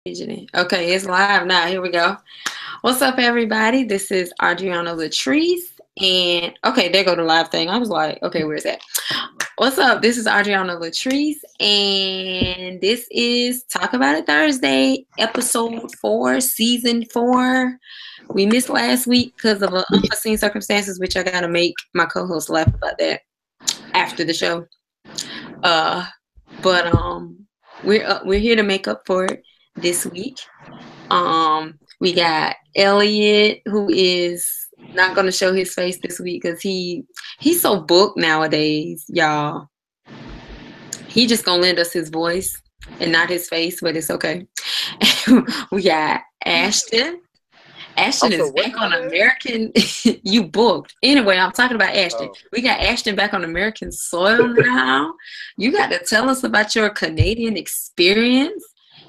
Okay, it's live now. Here we go. What's up, everybody? This is Audriana Latrice. And okay, there go the live thing. I was like, okay, where's that? What's up? This is Audriana Latrice. And this is Talk About It Thursday, episode 4, season 4. We missed last week because of unforeseen circumstances, which I got to make my co host laugh about that after the show. Uh, but we're here to make up for it this week. We got Elliot, who is not gonna show his face this week because he's so booked nowadays, y'all. He just gonna lend us his voice and not his face, but it's okay. We got Ashton. Ashton Also, is what back on nowadays? American. You booked. Anyway, I'm talking about Ashton. Oh, We got Ashton back on American soil now. You got to tell us about your Canadian experience.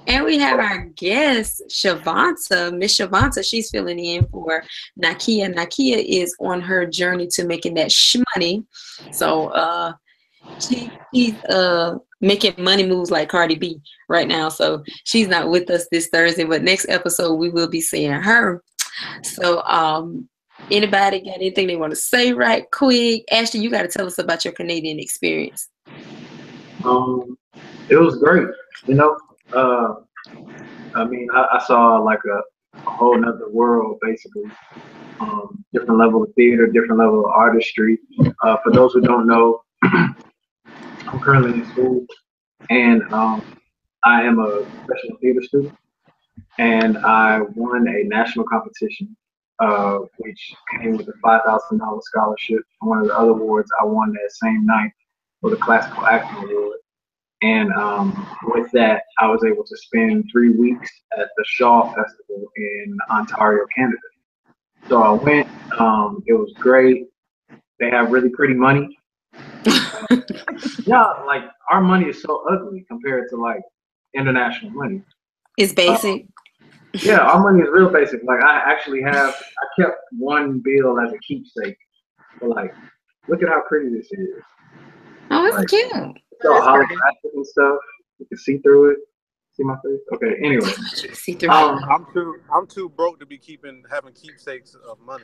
And we have our guest, Shavonta, Miss Shavonta. She's filling in for Nakia. Nakia is on her journey to making that money. So she's making money moves like Cardi B right now. So she's not with us this Thursday, but next episode we will be seeing her. So, anybody got anything they want to say right quick? Ashton, you got to tell us about your Canadian experience. Um, it was great. You know, uh, I saw like a whole nother world, basically. Different level of theater, different level of artistry. For those who don't know, I'm currently in school, and I am a professional theater student, and I won a national competition, which came with a $5,000 scholarship. One of the other awards I won that same night was a classical acting award. And with that, I was able to spend 3 weeks at the Shaw Festival in Ontario, Canada. So I went. It was great. They have really pretty money. Yeah, like our money is so ugly compared to like international money. It's Uh, basic. yeah, our money is real basic. Like I kept one bill as a keepsake. But like, look at how pretty this is. Oh, it's Like, cute. it's all holographic and stuff. You can see through it. See my face? Okay. Anyway, You can see through. um, I'm too broke to be having keepsakes of money.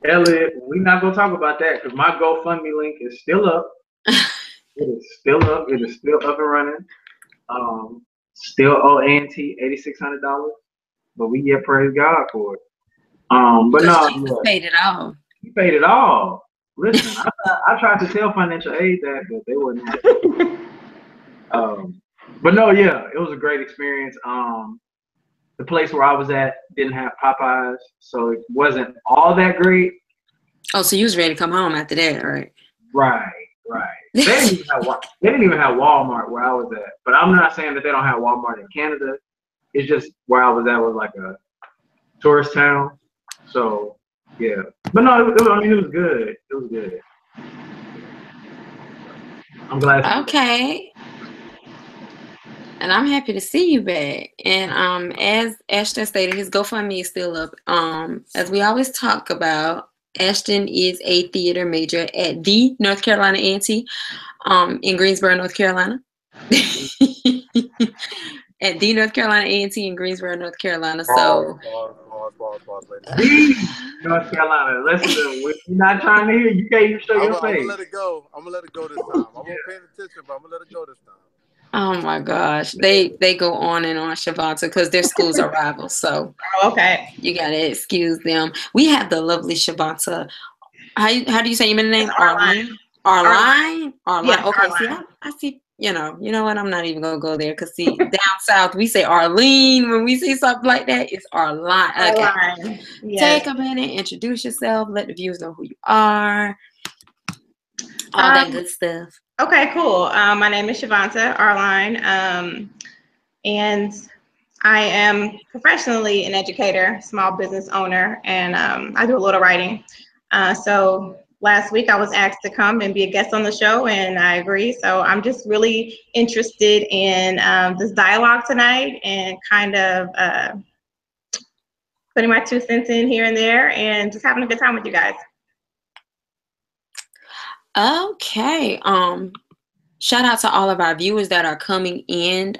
Elliot, we're not gonna talk about that because my GoFundMe link is still up. It is still up. It is still up and running. Still owe A&T $8,600, but we get praise God for it. But Because no, Jesus look, paid it all. he paid it all. Listen, I tried to tell financial aid that, but they wouldn't have it. But no, yeah, it was a great experience. The place where I was at didn't have Popeyes, so it wasn't all that great. Oh, so you was ready to come home after that, right? Right, right. They didn't even have Walmart where I was at. But I'm not saying that they don't have Walmart in Canada. It's just where I was at was like a tourist town. So yeah, but no, it was good. It was good. I'm glad to be back. Okay. And I'm happy to see you back. And as Ashton stated, his GoFundMe is still up. As we always talk about, Ashton is a theater major at the North Carolina A&T, in Greensboro, North Carolina. At the North Carolina A&T in Greensboro, North Carolina. Pause, So pause, pause, pause, pause, ladies and gentlemen. The North Carolina. Listen, we're not trying to hear. You can't even show your I'm gonna face. let it go. I'm gonna let it go this time. I won't pay attention, but I'm gonna let it go this time. oh my gosh, they go on and on, Shavonta, because their schools are rivals. So Oh, okay. you gotta excuse them. We have the lovely Shavonta. How do you say your middle It's name? Arline. Arlene? Arline? Yes, Arline. Okay, see, Arline. I see, you know what? I'm not even gonna go there because see, down south we say Arlene when we see something like that. It's Arline. Okay. Arline. Take Yes. a minute, introduce yourself, let the viewers know who you are, all that good stuff. Okay, cool. My name is Shavonta Arline, and I am professionally an educator, small business owner, and I do a little writing. So last week I was asked to come and be a guest on the show, and I agree. So I'm just really interested in this dialogue tonight and kind of putting my 2 cents in here and there and just having a good time with you guys. Okay. shout out to all of our viewers that are coming in.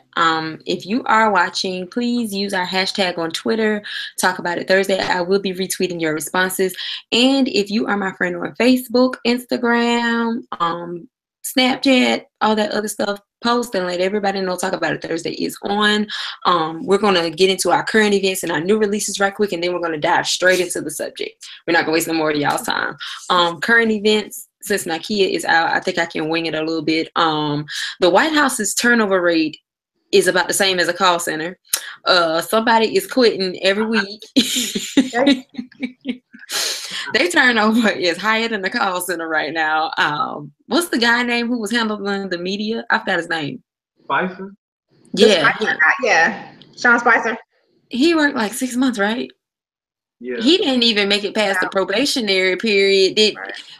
If you are watching, please use our hashtag on Twitter, Talk About It Thursday. I will be retweeting your responses. And if you are my friend on Facebook, Instagram, Snapchat, all that other stuff, post and let everybody know Talk About It Thursday is on. We're going to get into our current events and our new releases right quick, and then we're going to dive straight into the subject. We're not going to waste no more of y'all's time. Current events, since Nakia is out, I think I can wing it a little bit. The White House's turnover rate is about the same as a call center. Somebody is quitting every week. Their turnover is higher than the call center right now. What's the guy name who was handling the media? I forgot his name. Spicer? Yeah. Yeah. Sean Spicer. He worked like 6 months, right? Yeah. He didn't even make it past the probationary period.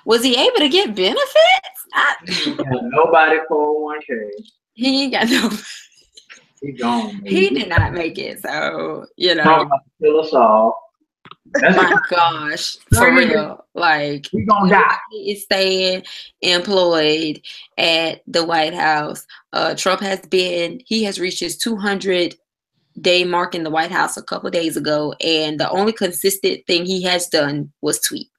Was he able to get benefits? He ain't got nobody 401k. He ain't got no. He gone. He did not make it. So, you know. Talking about to kill us all. That's my gosh, for real. Like, we gonna die. He is staying employed at the White House. Trump he has reached his 200-day mark in the White House a couple days ago, and the only consistent thing he has done was tweet.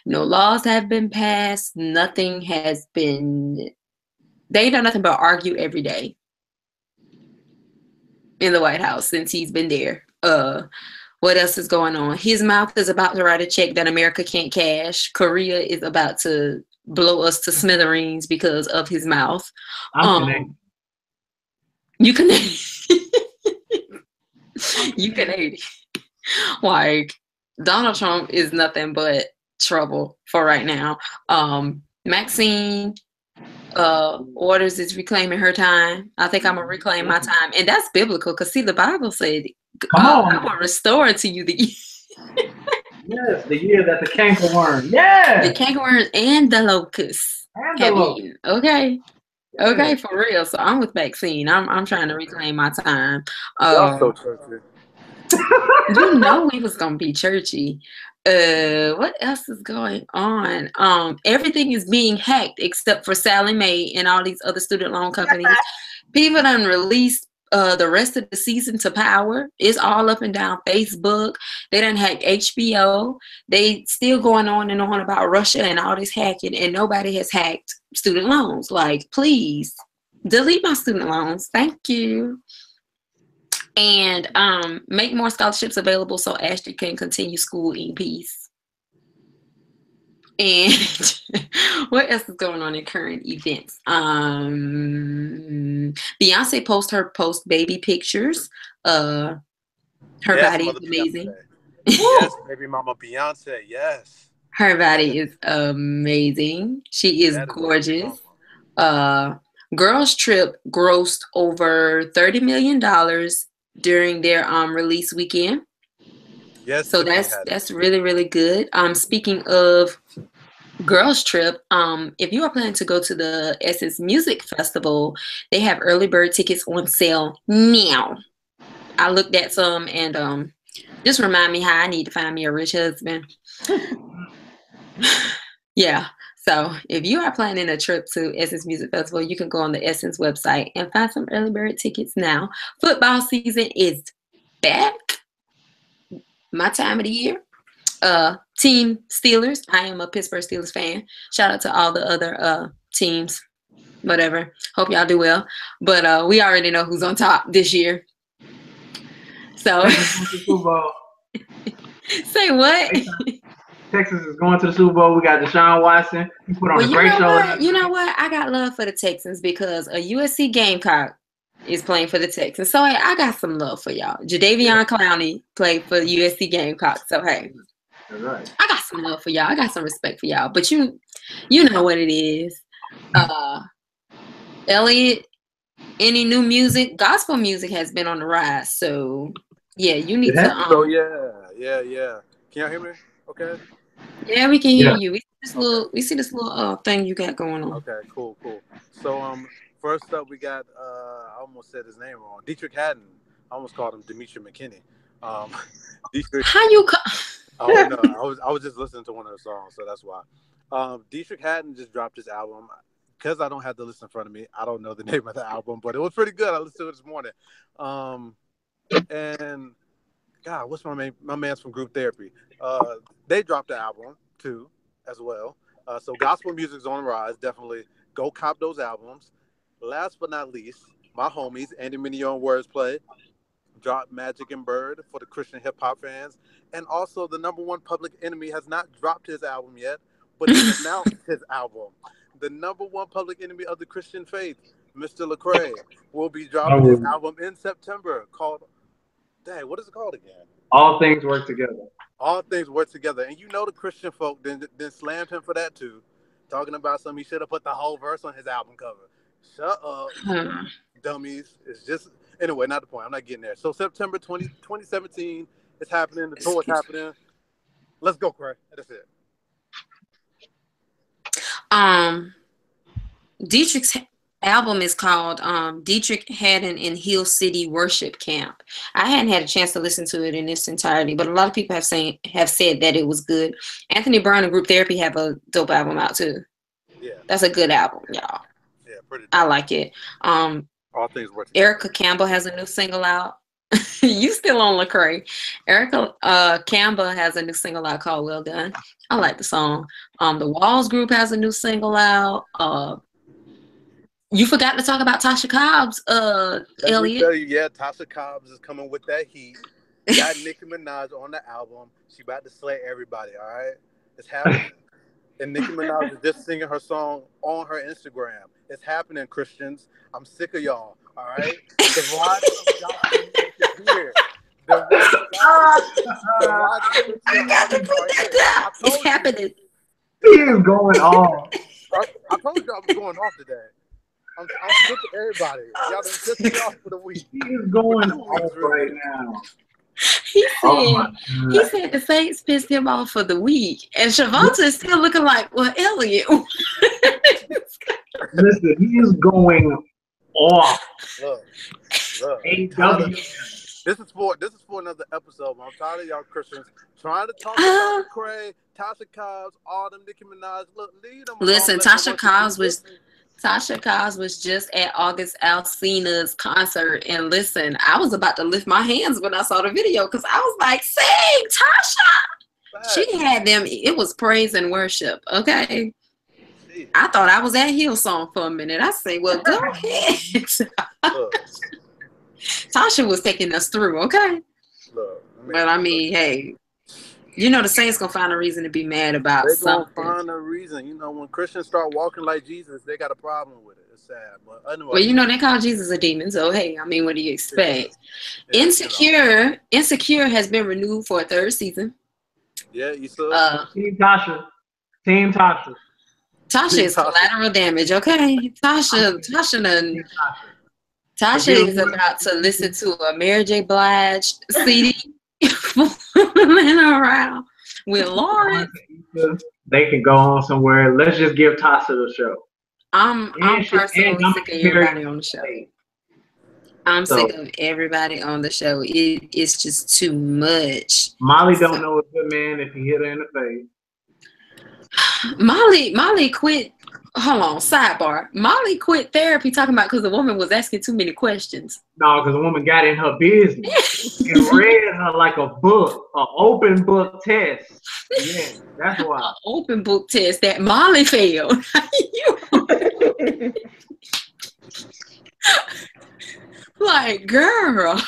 No laws have been passed. Nothing has been. They done nothing but argue every day in the White House since he's been there. What else is going on? His mouth is about to write a check that America can't cash. Korea is about to blow us to smithereens because of his mouth. You Canadian. You Canadian. Like, Donald Trump is nothing but trouble for right now. Maxine Orders is reclaiming her time. I think I'm gonna reclaim my time, and that's biblical because see, the Bible said, "I will restore to you the." Yes, the year that the cankerworm. Yeah, the cankerworm and the locusts have eaten. Okay, okay, for real. So I'm with Maxine. I'm trying to reclaim my time. Y'all so churchy. You know we was gonna be churchy. What else is going on? Everything is being hacked except for Sallie Mae and all these other student loan companies. People done released the rest of the season to Power. It's all up and down Facebook. They done hacked HBO. They still going on and on about Russia and all this hacking, and nobody has hacked student loans. Like, please delete my student loans. Thank you. And make more scholarships available so Ashton can continue school in peace. And what else is going on in current events? Beyonce posts her post-baby pictures. Her body is amazing. Yes, baby mama Beyonce, yes. Her body is amazing. She is gorgeous. Girls Trip grossed over $30 million during their release weekend. Yes. So that's really, really good. Speaking of Girls Trip, if you are planning to go to the Essence Music Festival, they have early bird tickets on sale now. I looked at some and just remind me how I need to find me a rich husband. Yeah. So if you are planning a trip to Essence Music Festival, you can go on the Essence website and find some early bird tickets now. Football season is back. My time of the year. Team Steelers. I am a Pittsburgh Steelers fan. Shout out to all the other teams. Whatever. Hope y'all do well. But we already know who's on top this year. So say what? Texas is going to the Super Bowl. We got Deshaun Watson. He put on a great show. You know what? I got love for the Texans because a USC Gamecock is playing for the Texans. So hey, I got some love for y'all. Jadeveon Clowney played for USC Gamecock. So hey, right. I got some love for y'all. I got some respect for y'all. But you know what it is. Elliot, any new music? Gospel music has been on the rise. So yeah, you need to. So yeah. Can y'all hear me? Okay. Yeah, we can hear you. We see this little thing you got going on. Okay, cool. So first up we got I almost said his name wrong. Dietrich Haddon. I almost called him Demetri McKinney. Dietrich. How you Oh no, I was just listening to one of the songs, so that's why. Dietrich Haddon just dropped his album. because I don't have the list in front of me, I don't know the name of the album, but it was pretty good. I listened to it this morning. And God, what's my man's from Group Therapy? They dropped the album too, as well. So gospel music's on the rise. Definitely go cop those albums. Last but not least, my homies, Andy Mineo and Wordplay, dropped Magic and Bird for the Christian hip hop fans. And also the #1 Public Enemy has not dropped his album yet, but he announced his album. The #1 Public Enemy of the Christian faith, Mr. Lecrae, will be dropping his album in September called, dang, what is it called again? All Things Work Together. All Things Work Together. And you know the Christian folk then slammed him for that too, talking about he should have put the whole verse on his album cover. Shut up, dummies. It's just, anyway, not the point. I'm not getting there. So September 2017, it's happening. The tour is happening. Let's go, Craig. That's it. Dietrich's album is called Dietrich Haddon in Hill City Worship Camp. I hadn't had a chance to listen to it in its entirety, but a lot of people have said that it was good. Anthony Brown and Group Therapy have a dope album out too. Yeah, that's a good album, y'all. Yeah, pretty dope. I like it. All Things Work Together. Erica Campbell has a new single out. You still on Lecrae. Erica Campbell has a new single out called Well Done. I like the song. The Walls Group has a new single out. You forgot to talk about Tasha Cobbs, Elliot. Tell you, yeah, Tasha Cobbs is coming with that heat. Got Nicki Minaj on the album. She about to slay everybody, all right? It's happening. And Nicki Minaj is just singing her song on her Instagram. It's happening, Christians. I'm sick of y'all, all right? The rise of gospel music is here. It's happening. He is going off. I told you I was going off today. I'm sick of everybody. Y'all done pissed me off for the week. He is going off right now. He said the Saints pissed him off for the week. And Shavonta is still looking like, well, Elliot. Listen, he is going off. Look. This is for another episode. I'm tired of y'all Christians trying to talk about Craig, Tasha Cobbs, all them Nicki Minaj. Look, leave them. Listen, Tasha Cobbs was just at August Alsina's concert, and listen, I was about to lift my hands when I saw the video because I was like, "Sing, Tasha!" She had them. It was praise and worship. Okay, I thought I was at Hillsong for a minute. I say, "Well, go ahead." Tasha was taking us through. Okay, but I mean, hey. You know the Saints gonna find a reason to be mad about something. They're gonna find a reason. You know, when Christians start walking like Jesus, they got a problem with it. It's sad. But anyway. Well, you know, they call Jesus a demon, so hey, I mean, what do you expect? Yeah. Insecure has been renewed for a 3rd season. Yeah, you saw. Team Tasha. Tasha is collateral damage, okay? Tasha is about to listen to a Mary J. Blige CD. Fooling around with Lauren. They can go on somewhere. Let's just give Tasha the show. I'm personally sick of everybody on the show. I'm sick of everybody on the show. It's just too much. Molly don't know a good man if he hit her in the face. Molly quit. Hold on, sidebar. Molly quit therapy talking about because the woman was asking too many questions. No, because the woman got in her business and read her like a book, an open book test. Yeah, that's why. An open book test that Molly failed. Like, girl.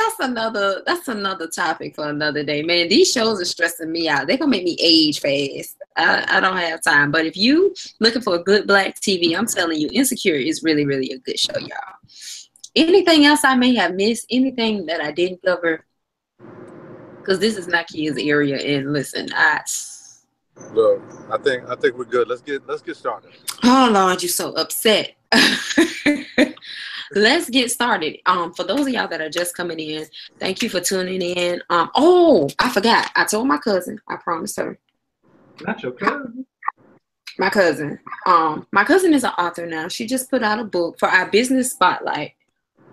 That's another topic for another day, man. These shows are stressing me out. They're gonna make me age fast. I don't have time. But if you looking for a good black TV, I'm telling you, Insecure is really, really a good show, y'all. Anything else I may have missed? Anything that I didn't cover? Because this is Nakia's area, and listen, look, I think we're good. Let's get started. Oh Lord, you're so upset. Let's get started. For those of y'all that are just coming in, thank you for tuning in. Oh, I forgot. I told my cousin. I promised her. Not your cousin. My cousin. My cousin is an author now. She just put out a book for our business spotlight.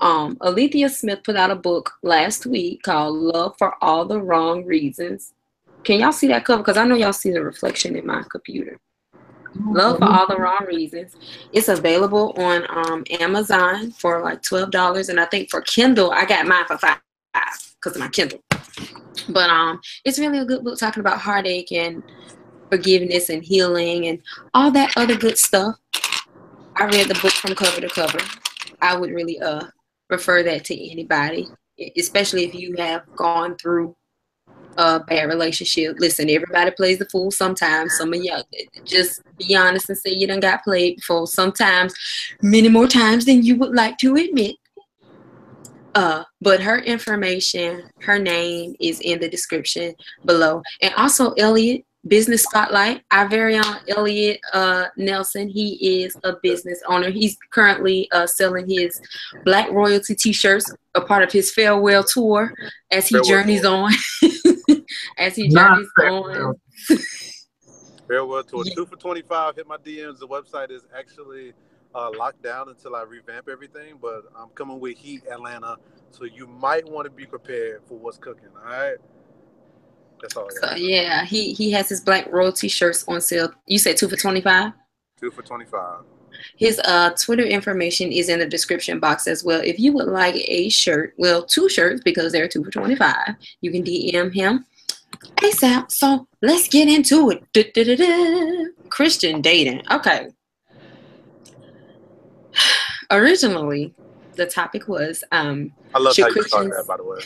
Alethea Smith put out a book last week called Love for All the Wrong Reasons. Can y'all see that cover? Because I know y'all see the reflection in my computer. Love for all the wrong reasons. It's available on Amazon for like $12, and I think for Kindle, I got mine for $5 because of my Kindle. But it's really a good book talking about heartache and forgiveness and healing and all that other good stuff. I read the book from cover to cover. I would really refer that to anybody, especially if you have gone through a bad relationship. Listen, everybody plays the fool sometimes. Some of y'all, just be honest and say you done got played before. Sometimes, many more times than you would like to admit. But her information, her name is in the description below. And also Elliot, Business Spotlight, our very own Elliot Nelson. He is a business owner. He's currently selling his Black Royalty t-shirts, a part of his farewell tour as he journeys on. As he journeys on. Farewell tour. 2 for $25. Hit my DMs. The website is actually locked down until I revamp everything, but I'm coming with heat, Atlanta, so you might want to be prepared for what's cooking. All right, that's all. So yeah, he has his Black Royalty shirts on sale. You said 2 for $25. 2 for $25. His Twitter information is in the description box as well. If you would like a shirt, well, 2 shirts because they're 2 for $25, you can DM him ASAP. So let's get into it. Christian dating. Okay. Originally, the topic was I love how you started that, by the way.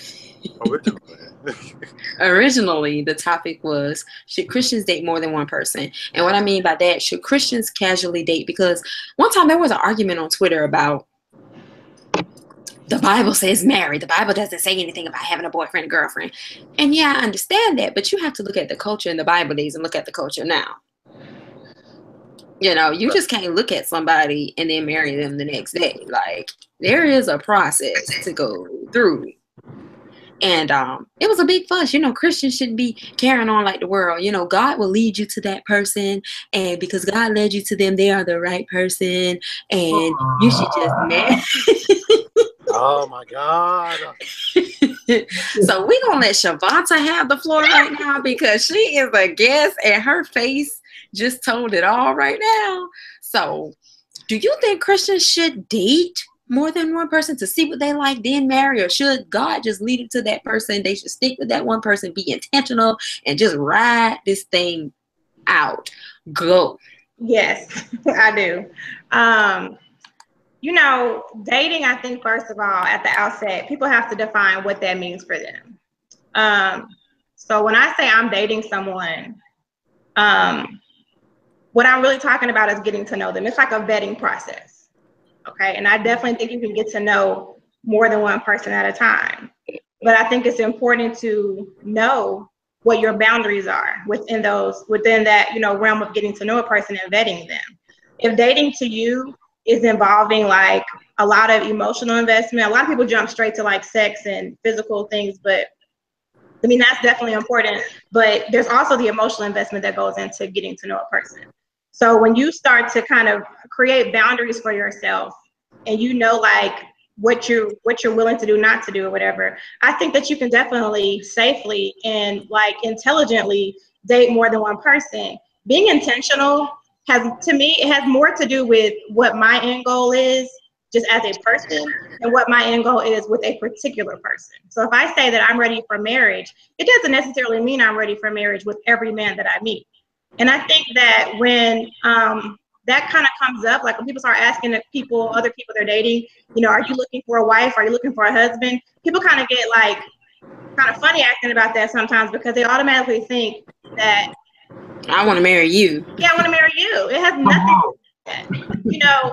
Originally, the topic was, should Christians date more than one person? And what I mean by that, should Christians casually date? Because one time there was an argument on Twitter about the Bible says marry. The Bible doesn't say anything about having a boyfriend and girlfriend. And yeah, I understand that, but you have to look at the culture in the Bible days and look at the culture now. You know, you just can't look at somebody and then marry them the next day. Like, there is a process to go through. And it was a big fuss. You know, Christians shouldn't be carrying on like the world. You know, God will lead you to that person. And because God led you to them, they are the right person. And you should just marry. Oh, my God. So we're going to let Shavonta have the floor right now because she is a guest and her face just told it all right now. So do you think Christians should date more than one person to see what they like, then marry? Or should God just lead them to that person? They should stick with that one person, be intentional, and just ride this thing out. Go. Yes, I do. You know, dating, I think, first of all, at the outset, people have to define what that means for them. So when I say I'm dating someone, what I'm really talking about is getting to know them. It's like a vetting process, okay? And I definitely think you can get to know more than one person at a time. But I think it's important to know what your boundaries are within that, you know, realm of getting to know a person and vetting them. If dating to you is involving like a lot of emotional investment, a lot of people jump straight to like sex and physical things, but I mean, that's definitely important, but there's also the emotional investment that goes into getting to know a person. So when you start to kind of create boundaries for yourself and you know like what you're willing to do, not to do, or whatever, I think that you can definitely safely and like intelligently date more than one person. Being intentional to me, it has more to do with what my end goal is just as a person and what my end goal is with a particular person. So if I say that I'm ready for marriage, it doesn't necessarily mean I'm ready for marriage with every man that I meet. And I think that when that kind of comes up, like when people start asking other people they're dating, you know, are you looking for a wife? Are you looking for a husband? People kind of get like kind of funny acting about that sometimes because they automatically think that I want to marry you. Yeah, I want to marry you. It has nothing to do with that. You know,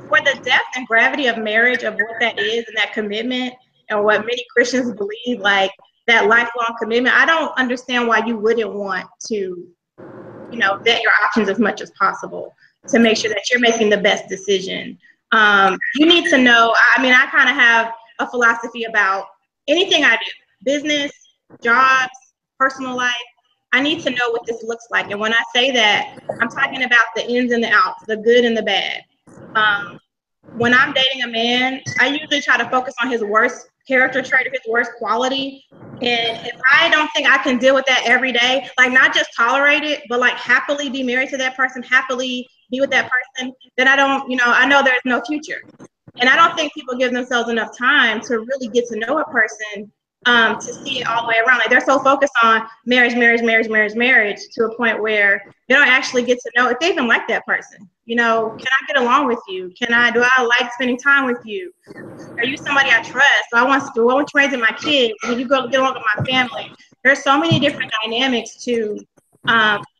for the depth and gravity of marriage, of what that is and that commitment and what many Christians believe, like that lifelong commitment, I don't understand why you wouldn't want to, you know, vet your options as much as possible to make sure that you're making the best decision. You need to know, I mean, I kind of have a philosophy about anything I do, business, jobs, personal life. I need to know what this looks like. And when I say that, I'm talking about the ins and the outs, the good and the bad. when I'm dating a man, I usually try to focus on his worst character trait or his worst quality. And if I don't think I can deal with that every day, like not just tolerate it, but like happily be married to that person, happily be with that person, then I don't, I know there's no future. And I don't think people give themselves enough time to really get to know a person, to see it all the way around. Like they're so focused on marriage, marriage, marriage, marriage, marriage to a point where they don't actually get to know if they even like that person. Can I get along with you? Do I like spending time with you? Are you somebody I trust? Do I want you raising my kids? When you go get along with my family? There's so many different dynamics to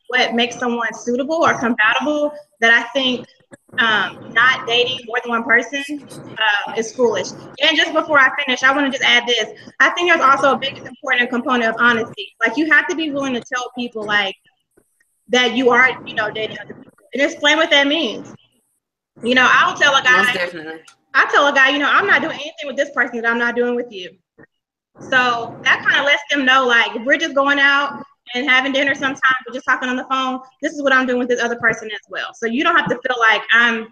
what makes someone suitable or compatible that I think not dating more than one person is foolish. And just before I finish, I want to just add this. I think there's also a big important component of honesty. Like you have to be willing to tell people like that you are, dating other people and explain what that means. I'll tell a guy. Most definitely. I tell a guy, I'm not doing anything with this person that I'm not doing with you. So that kind of lets them know, like, if we're just going out and having dinner sometimes, we're just talking on the phone, this is what I'm doing with this other person as well. So you don't have to feel like I'm,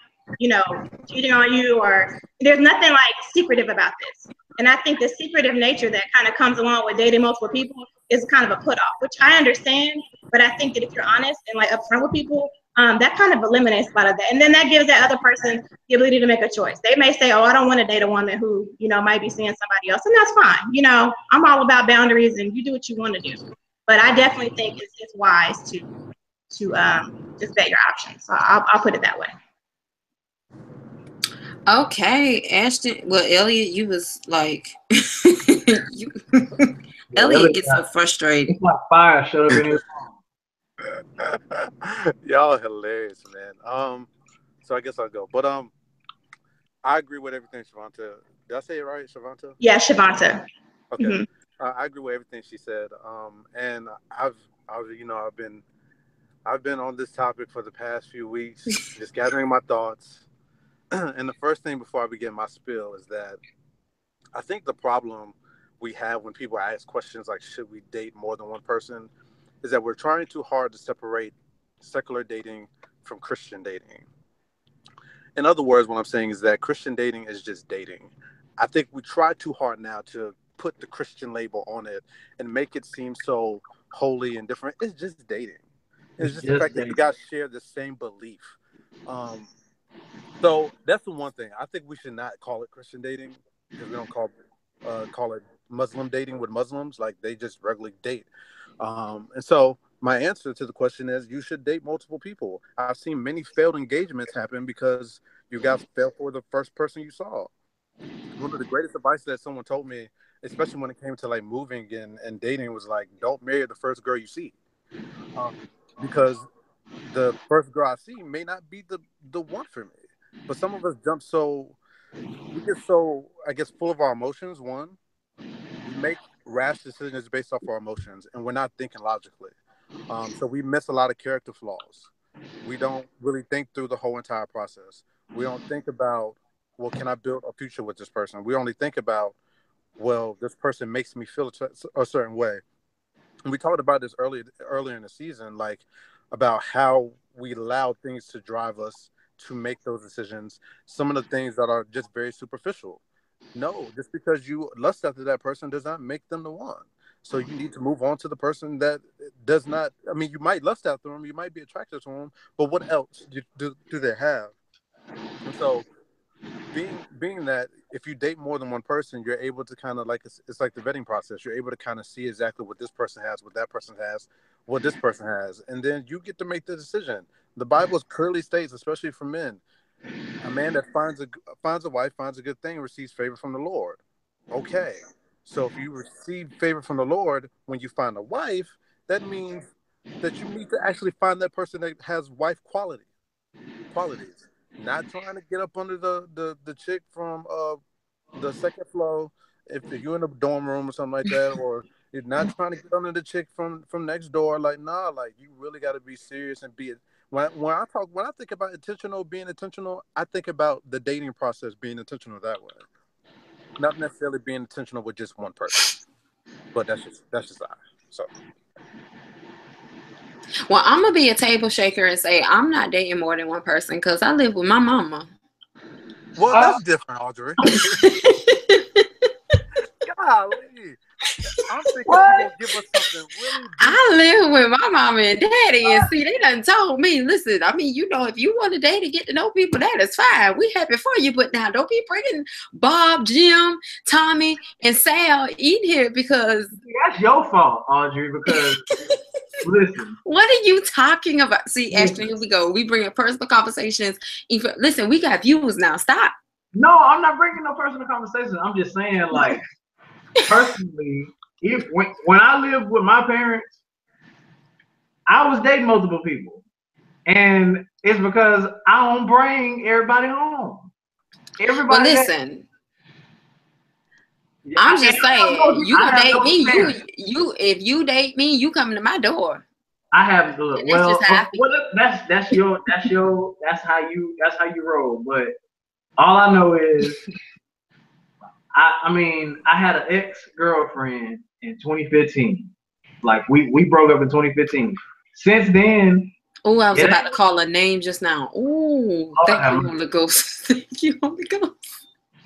cheating on you, or there's nothing like secretive about this. And I think the secretive nature that kind of comes along with dating multiple people is kind of a put off, which I understand. But I think that if you're honest and like upfront with people, that kind of eliminates a lot of that. And then that gives that other person the ability to make a choice. They may say, oh, I don't want to date a woman who, might be seeing somebody else. And that's fine. I'm all about boundaries and you do what you want to do. But I definitely think it's wise to just vet your options. So I'll put it that way. Okay, Ashton. Well, Elliot, you was like, Elliot gets so frustrated. It's like fire shut up in his Y'all hilarious, man. So I guess I'll go. But I agree with everything Shavonta. Did I say it right, Shavonta? Yeah, Shavonta. Okay. Mm-hmm. I agree with everything she said. And I've been on this topic for the past few weeks, just gathering my thoughts. And the first thing before I begin my spiel is that I think the problem we have when people ask questions like, should we date more than one person, is that we're trying too hard to separate secular dating from Christian dating. In other words, what I'm saying is that Christian dating is just dating. I think we try too hard now to put the Christian label on it and make it seem so holy and different. It's just dating. It's just the fact that you guys share the same belief. So that's the one thing. I think we should not call it Christian dating because we don't call it Muslim dating with Muslims. Like they just regularly date. And so my answer to the question is you should date multiple people. I've seen many failed engagements happen because you guys fell for the first person you saw. One of the greatest advice that someone told me, especially when it came to like moving and dating, was like, don't marry the first girl you see. Because the first girl I see may not be the one for me. But some of us we get so, I guess, full of our emotions. One, we make rash decisions based off our emotions, and we're not thinking logically. So we miss a lot of character flaws. We don't really think through the whole entire process. We don't think about, well, can I build a future with this person? We only think about, well, this person makes me feel a certain way. And we talked about this earlier in the season, like about how we allow things to drive us to make those decisions. Some of the things that are just very superficial. No, just because you lust after that person does not make them the one. So you need to move on to the person that does not. I mean, you might lust after them, you might be attracted to them, but what else do they have? And so, being that if you date more than one person, you're able to kind of like it's like the vetting process. You're able to kind of see exactly what this person has, what that person has, what this person has, and then you get to make the decision. The Bible clearly states, especially for men, a man that finds a wife finds a good thing and receives favor from the Lord. Okay, so if you receive favor from the Lord when you find a wife, that means that you need to actually find that person that has wife qualities. Not trying to get up under the chick from the second floor if you're in a dorm room or something like that, or you're not trying to get under the chick from next door. Like, nah, like you really got to be serious and be. When I think about being intentional, I think about the dating process being intentional that way, not necessarily being intentional with just one person. But that's just I. So. Well, I'm gonna be a table shaker and say I'm not dating more than one person because I live with my mama. Well, that's different, Audrey. Golly. I'm thinking she's gonna give us something really deep. I live with my mama and daddy, and see, they done told me, listen, I mean, you know, if you want a day to get to know people, that is fine. We happy for you, but now don't be bringing Bob, Jim, Tommy, and Sal in here because That's your fault, Audrey, because listen. What are you talking about? See, Ashton, here we go. We bring up personal conversations. Listen, we got views now. Stop. No, I'm not bringing no personal conversation. I'm just saying, like, personally, when I lived with my parents, I was dating multiple people, and it's because I don't bring everybody home. Everybody. Well, listen. I'm just saying, you gonna date me? You if you date me, you coming to my door. I have to look. Well, that's how you roll. But all I know is, I mean, I had an ex-girlfriend in 2015. Like we broke up in 2015. Since then. Oh, I was about to call a name just now. Oh, thank you, Holy Ghost. Thank you, Holy Ghost.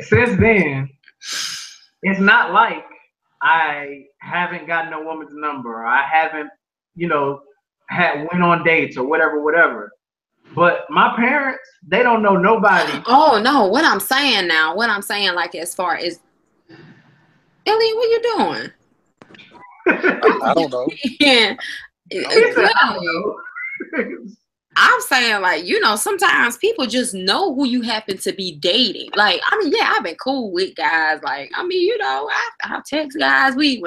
Since then, it's not like I haven't gotten a woman's number. Or I haven't, went on dates or whatever. But my parents, they don't know nobody. Oh no, what I'm saying, like as far as Elliot, what you doing? I don't know. Yeah. I'm saying, like, sometimes people just know who you happen to be dating. Like, I mean, yeah, I've been cool with guys. Like, I mean, I text guys. We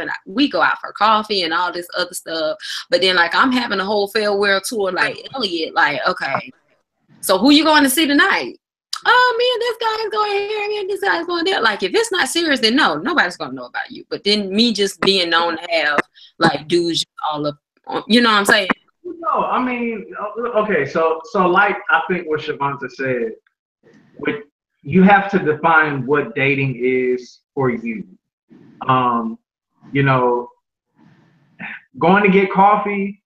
go out for coffee and all this other stuff. But then, like, I'm having a whole farewell tour, like Elliot. Like, okay, so who you going to see tonight? Oh, me and this guy's going here, me and this guy's going there. Like, if it's not serious, then no, nobody's gonna know about you. But then me just being known to have like dudes all up, you know what I'm saying? No, I mean, okay, so like I think what Shavonta said, you have to define what dating is for you. Going to get coffee,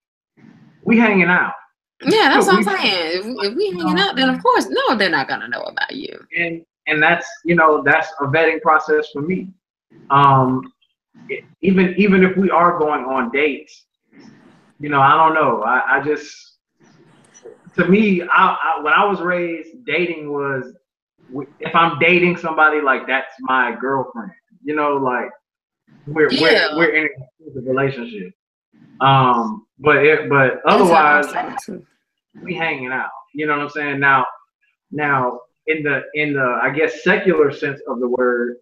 we hanging out. Yeah, that's what I'm saying. If we hanging out, then of course, no, they're not gonna know about you. And that's that's a vetting process for me. Even if we are going on dates. I don't know. I just, to me, I when I was raised, dating was, if I'm dating somebody, like, that's my girlfriend. Like we're in a relationship. But otherwise, we hanging out. You know what I'm saying? Now in the I guess secular sense of the word,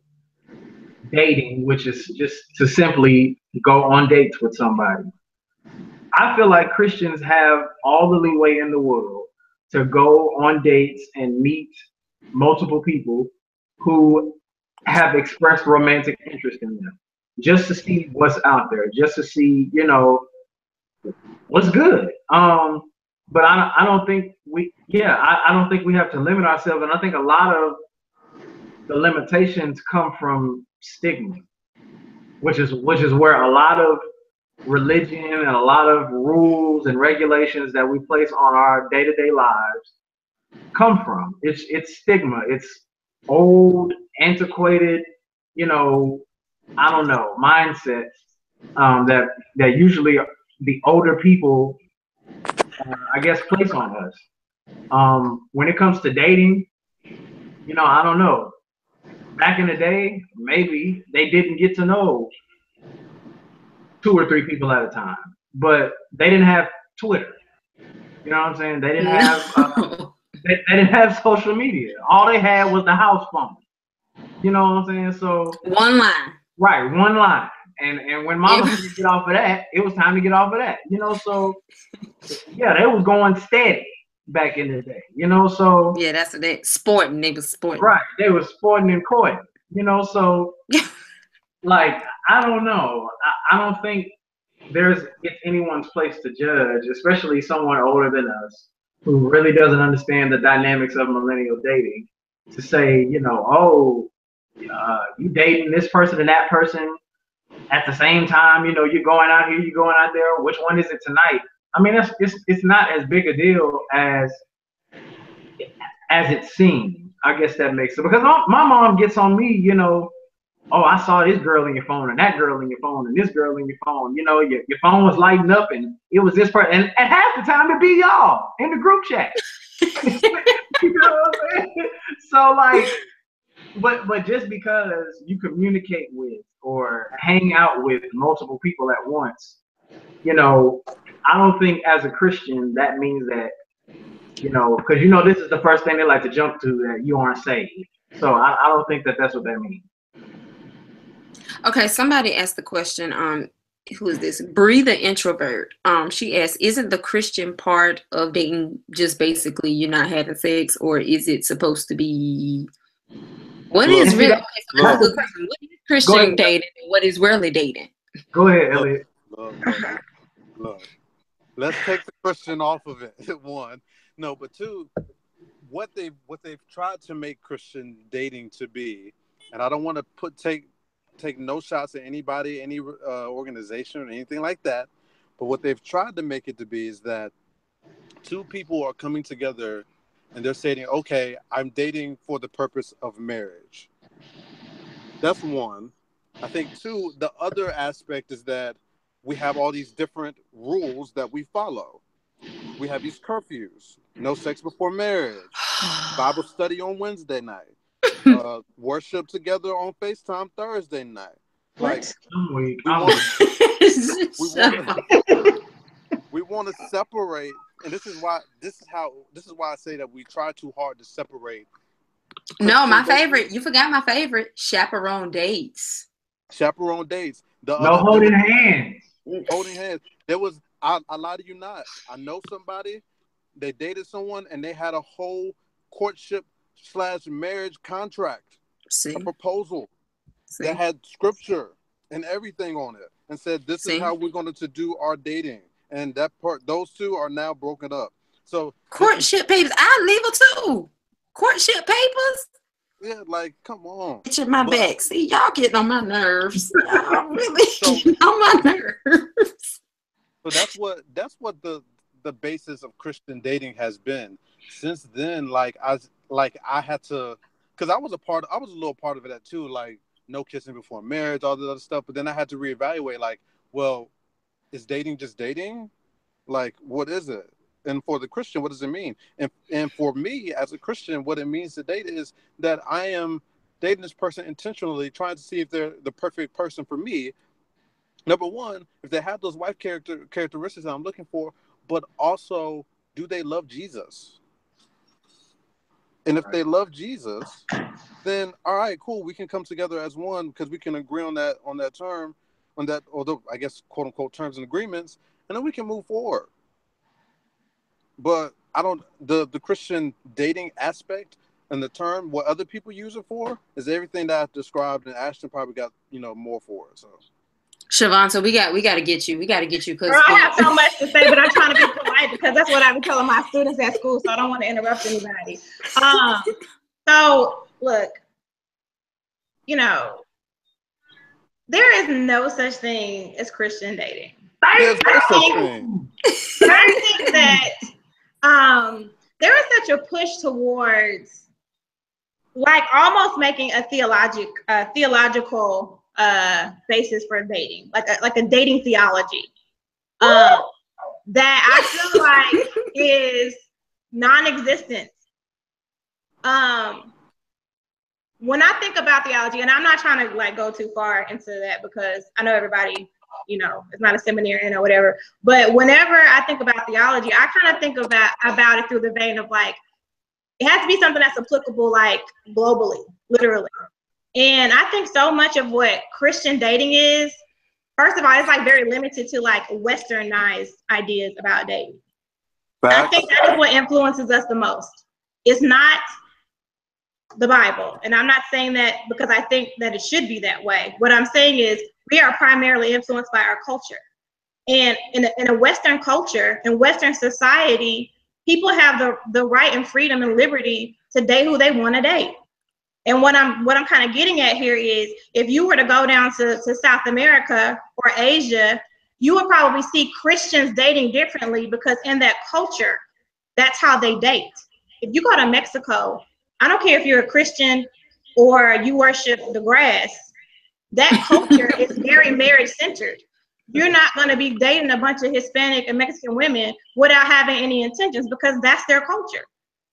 dating, which is just to simply go on dates with somebody. I feel like Christians have all the leeway in the world to go on dates and meet multiple people who have expressed romantic interest in them, just to see what's out there, just to see, what's good. But I don't think I don't think we have to limit ourselves, and I think a lot of the limitations come from stigma, which is where a lot of religion and a lot of rules and regulations that we place on our day-to-day lives come from. It's stigma. It's old, antiquated, I don't know, mindsets that usually the older people, I guess, place on us. When it comes to dating, I don't know. Back in the day, maybe they didn't get to know 2 or 3 people at a time, but they didn't have Twitter. You know what I'm saying? They didn't have they didn't have social media. All they had was the house phone. You know what I'm saying? So one line. Right, one line. And when mama could get off of that, it was time to get off of that. So yeah, they was going steady back in the day. So yeah, that's what they sporting. They was sporting. Right, they was sporting and courting. So like, I don't know. I don't think it's anyone's place to judge, especially someone older than us who really doesn't understand the dynamics of millennial dating, to say, you dating this person and that person at the same time. You're going out here, you're going out there. Which one is it tonight? I mean, it's not as big a deal as it seems. I guess that makes it, because my mom gets on me, you know. Oh, I saw this girl in your phone, and that girl in your phone, and this girl in your phone. You know, your phone was lighting up, and it was this person. And at half the time, it'd be y'all in the group chat. You know what I'm saying? So like, but just because you communicate with or hang out with multiple people at once, you know, I don't think as a Christian that means that, you know, because you know this is the first thing they like to jump to, that you aren't saved. So I don't think that that's what that means. Okay, somebody asked the question, who is this? Bree the introvert. She asked, isn't the Christian part of dating just basically you're not having sex, or is it supposed to be, what Look, is really, okay, so that's a look, good question. What is Christian dating and what is worldly dating? Go ahead, Elliot. Look. Let's take the question off of it. One, no, but two, what they've tried to make Christian dating to be, and I don't want to take no shots at anybody, any organization or anything like that, but what they've tried to make it to be is that two people are coming together and they're saying, okay, I'm dating for the purpose of marriage. That's one. I think two, the other aspect is that we have all these different rules that we follow. We have these curfews, no sex before marriage, Bible study on Wednesday night, worship together on FaceTime Thursday night. Like, we want to separate, and this is why I say that we try too hard to separate. No, my favorite. You forgot my favorite. Chaperone dates. Chaperone dates. Holding hands. Holding hands. There was, I lie to you not, I know somebody, they dated someone and they had a whole courtship/marriage contract. See? A proposal. See? That had scripture and everything on it, and said this is how we're going to do our dating. And that part, those two are now broken up. So courtship papers, I leave it too. Courtship papers. Yeah, like, come on. It's in my back. See, y'all getting on my nerves. Y'all really getting on my nerves. So that's what the basis of Christian dating has been. Since then, like I had to, because I was a little part of it too, like no kissing before marriage, all this other stuff. But then I had to reevaluate, like, well, is dating just dating? Like, what is it? And for the Christian, what does it mean? And for me as a Christian, what it means to date is that I am dating this person intentionally, trying to see if they're the perfect person for me. Number one, if they have those wife characteristics that I'm looking for, but also, do they love Jesus? And if they love Jesus, then all right, cool. We can come together as one because we can agree on that term, although I guess quote unquote terms and agreements, and then we can move forward. But I don't, the Christian dating aspect and the term, what other people use it for, is everything that I've described, and Ashton probably got, more for it. So Shavonta, we got to get you. We got to get you. Girl, I have so much to say, but I'm trying to be polite because that's what I've been telling my students at school, so I don't want to interrupt anybody. So look, there is no such thing as Christian dating. I think that there is such a push towards, like, almost making a theological basis for dating, like a dating theology, that I feel like is non-existent. When I think about theology, and I'm not trying to like go too far into that because I know everybody, it's not a seminarian or whatever, but whenever I think about theology, I kind of think about it through the vein of, like, it has to be something that's applicable, like, globally, literally. And I think so much of what Christian dating is, first of all, it's like very limited to like westernized ideas about dating. I think that is what influences us the most. It's not the Bible. And I'm not saying that because I think that it should be that way. What I'm saying is we are primarily influenced by our culture. And in a Western culture, in Western society, people have the right and freedom and liberty to date who they want to date. And what I'm kind of getting at here is, if you were to go down to South America or Asia, you would probably see Christians dating differently because in that culture, that's how they date. If you go to Mexico, I don't care if you're a Christian or you worship the grass. That culture is very marriage centered. You're not going to be dating a bunch of Hispanic and Mexican women without having any intentions, because that's their culture.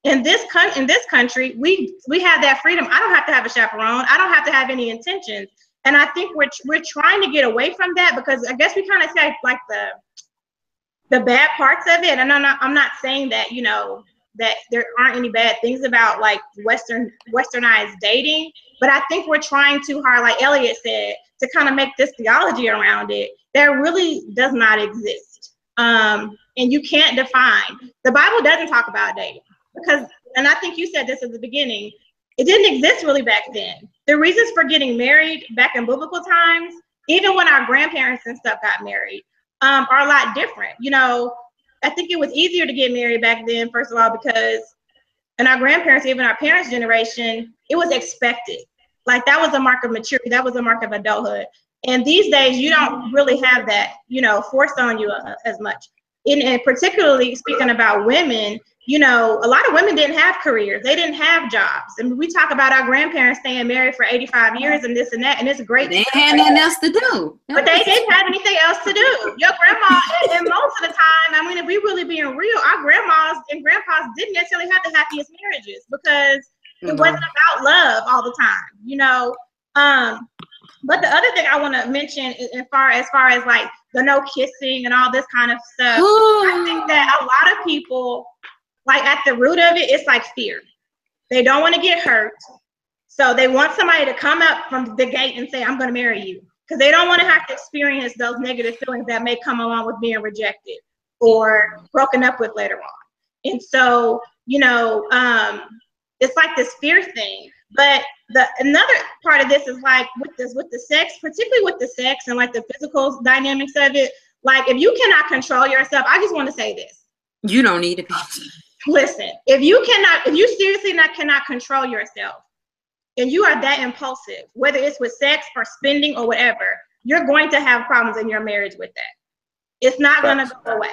In this country, we have that freedom. I don't have to have a chaperone. I don't have to have any intentions. And I think we're trying to get away from that, because I guess we kind of say like the bad parts of it. And I'm not saying that, you know, that there aren't any bad things about like westernized dating, but I think we're trying too hard, like Elliot said, to kind of make this theology around it that really does not exist. And you can't define. The Bible doesn't talk about dating, because, and I think you said this at the beginning, it didn't exist really back then. The reasons for getting married back in biblical times, even when our grandparents and stuff got married, are a lot different. You know, I think it was easier to get married back then, first of all, because in our grandparents, even our parents' generation, it was expected. Like that was a mark of maturity. That was a mark of adulthood. And these days, you don't really have that, you know, forced on you as much. And particularly speaking about women, you know, a lot of women didn't have careers. They didn't have jobs. I mean, we talk about our grandparents staying married for 85 years and this and that, and it's great. They had nothing else to do. But they didn't have anything else to do. Your grandma, and most of the time, I mean, if we really being real, our grandmas and grandpas didn't necessarily have the happiest marriages, because it wasn't about love all the time, you know. But the other thing I want to mention, as far as like the no kissing and all this kind of stuff, I think that a lot of people, like at the root of it, it's like fear. They don't want to get hurt. So they want somebody to come up from the gate and say, I'm going to marry you. Because they don't want to have to experience those negative feelings that may come along with being rejected or broken up with later on. And so, you know, it's like this fear thing. But another part of this is like with the sex, particularly with the sex and like the physical dynamics of it. Like if you cannot control yourself, I just want to say this. You don't need to be. Listen, if you seriously cannot control yourself, and you are that impulsive, whether it's with sex or spending or whatever, you're going to have problems in your marriage with that. It's not going to go away.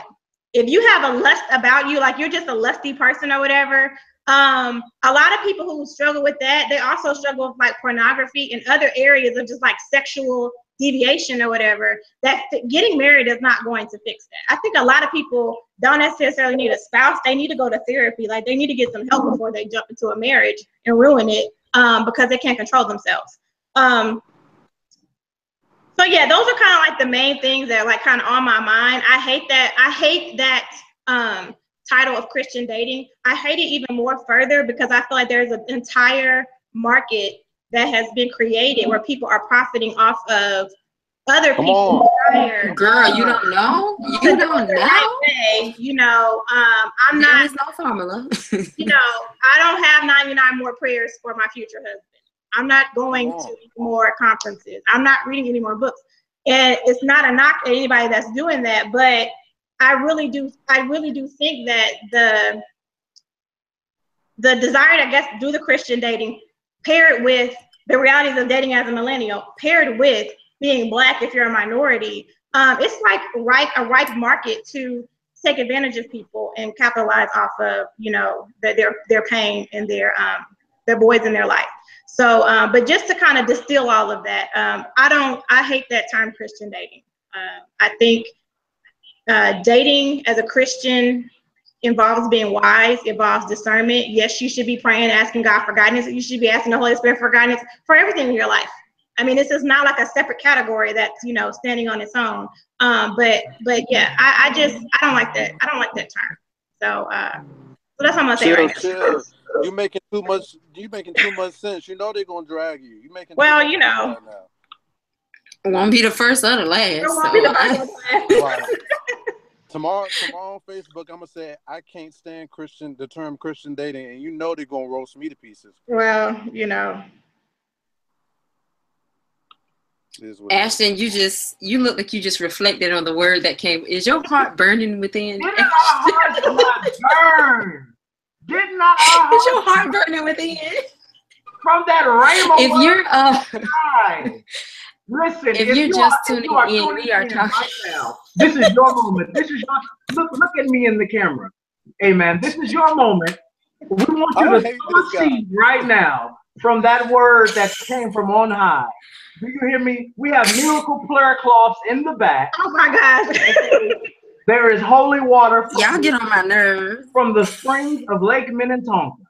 If you have a lust about you, like you're just a lusty person or whatever, a lot of people who struggle with that, they also struggle with like pornography and other areas of just like sexual deviation or whatever, that getting married is not going to fix that. I think a lot of people don't necessarily need a spouse. They need to go to therapy. Like they need to get some help before they jump into a marriage and ruin it, because they can't control themselves. So yeah, those are kind of like the main things that are like kind of on my mind. I hate that title of Christian dating. I hate it even more further because I feel like there's an entire market that has been created where people are profiting off of other people's desire. Girl, you don't know? You don't know? You know, I'm not. There's no formula. You know, I don't have 99 more prayers for my future husband. I'm not going to more conferences. I'm not reading any more books. And it's not a knock at anybody that's doing that, but I really do think that the desire to, I guess, do the Christian dating, paired with the realities of dating as a millennial, paired with being Black if you're a minority, it's like a ripe market to take advantage of people and capitalize off of, you know, their pain and their voids in their life. So, but just to kind of distill all of that, I hate that term Christian dating. I think dating as a Christian involves being wise, involves discernment. Yes, you should be praying, asking God for guidance. You should be asking the Holy Spirit for guidance for everything in your life. I mean, this is not like a separate category that's, you know, standing on its own. But yeah, I don't like that. I don't like that term. So that's what I'm gonna say right now. You making too much sense. You know they're gonna drag you. You making you know. Won't be the first or the last. Right. Tomorrow on Facebook, I'm gonna say I can't stand the term Christian dating, and you know they're gonna roast me to pieces. Well, you know. Ashton, you look like you just reflected on the word that came. Is your heart burning within? Didn't our hearts not burn? Didn't our heart? Is your heart burning within? From that rainbow. If you're listen, if you're just tuning in, we are talking right now. This is your moment. This is your look at me in the camera. Hey man, this is your moment We want I you don't to hate this guy. proceed right now from that word that came from on high. Do you hear me? We have miracle prayer cloths in the back. Oh my gosh. There is holy water Y'all get on my nerves. from the springs of Lake Minnetonka.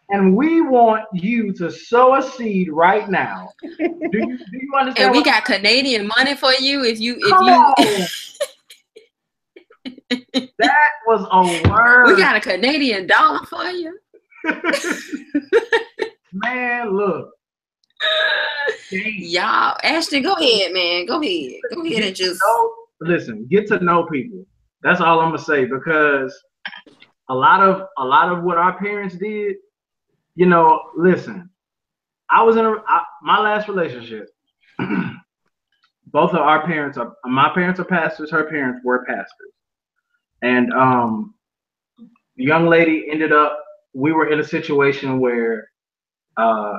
And we want you to sow a seed right now. Do you understand? And we got Canadian money for you if you Come on. That was a word. We got a Canadian dollar for you. Man, look. Y'all, Ashton, go ahead, man. Go ahead and just listen. Get to know people. That's all I'm gonna say, because a lot of what our parents did. You know, listen. I was in my last relationship. Both of our parents are. My parents are pastors. Her parents were pastors, and the young lady ended up. We were in a situation where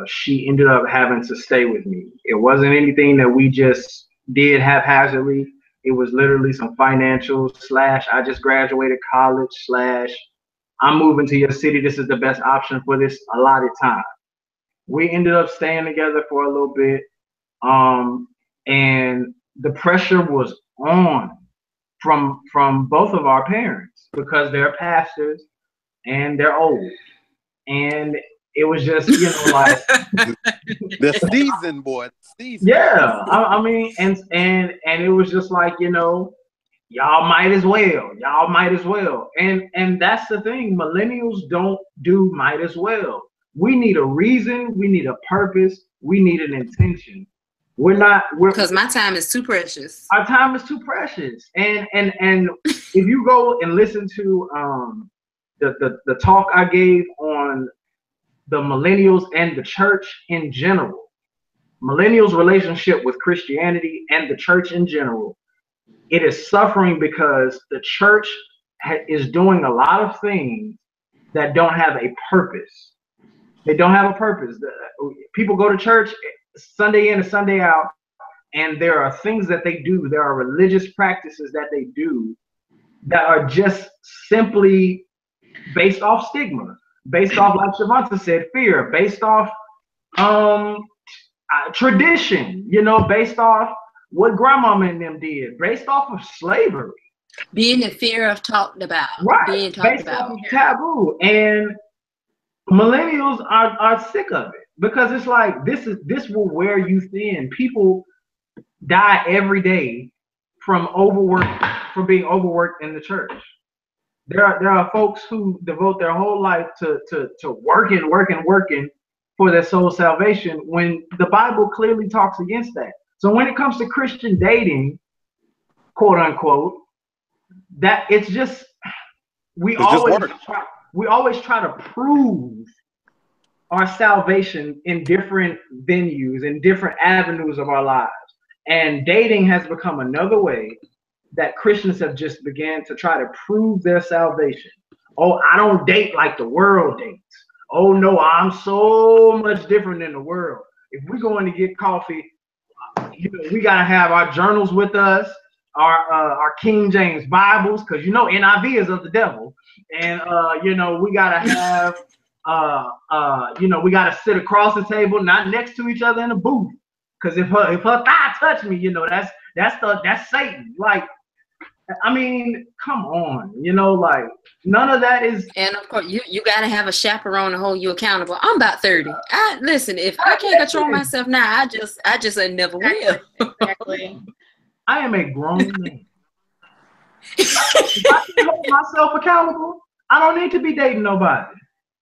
she ended up having to stay with me. It wasn't anything that we just did haphazardly. It was literally some financial / I just graduated college / I'm moving to your city. This is the best option for this allotted time. We ended up staying together for a little bit. And the pressure was on from both of our parents because they're pastors and they're old. And it was just, you know, like the season, boy. Season. Yeah, I mean, and it was just like, you know, y'all might as well. And that's the thing. Millennials don't do might as well. We need a reason. We need a purpose. We need an intention. We're because my time is too precious. Our time is too precious. And if you go and listen to the talk I gave on the millennials and the church in general, millennials' relationship with Christianity and the church in general, it is suffering because the church is doing a lot of things that don't have a purpose. They don't have a purpose. People go to church Sunday in and Sunday out, and there are things that they do. There are religious practices that they do that are just simply based off stigma, based off, like Shavonta said, fear, based off tradition, you know, based off what grandmama and them did, based off of slavery. Being in fear of talked about. Right. Being talked based about. Off of taboo. And millennials are sick of it because it's like this will wear you thin. People die every day from being overworked in the church. There are folks who devote their whole life to working for their soul salvation when the Bible clearly talks against that. So when it comes to Christian dating, quote unquote, that it's just we always try to prove our salvation in different venues, in different avenues of our lives. And dating has become another way that Christians have just began to try to prove their salvation. Oh, I don't date like the world dates. Oh no, I'm so much different than the world. If we're going to get coffee, you know, we gotta have our journals with us, our King James Bibles, because you know NIV is of the devil, and you know, we gotta have you know, we gotta sit across the table, not next to each other in a booth, because if her thigh touch me, you know, that's Satan. Like, I mean, come on, you know, like none of that is. And of course, you gotta have a chaperone to hold you accountable. I'm about 30. Listen, if I can't control myself now, I just never will. Exactly. I am a grown man. If I can hold myself accountable, I don't need to be dating nobody.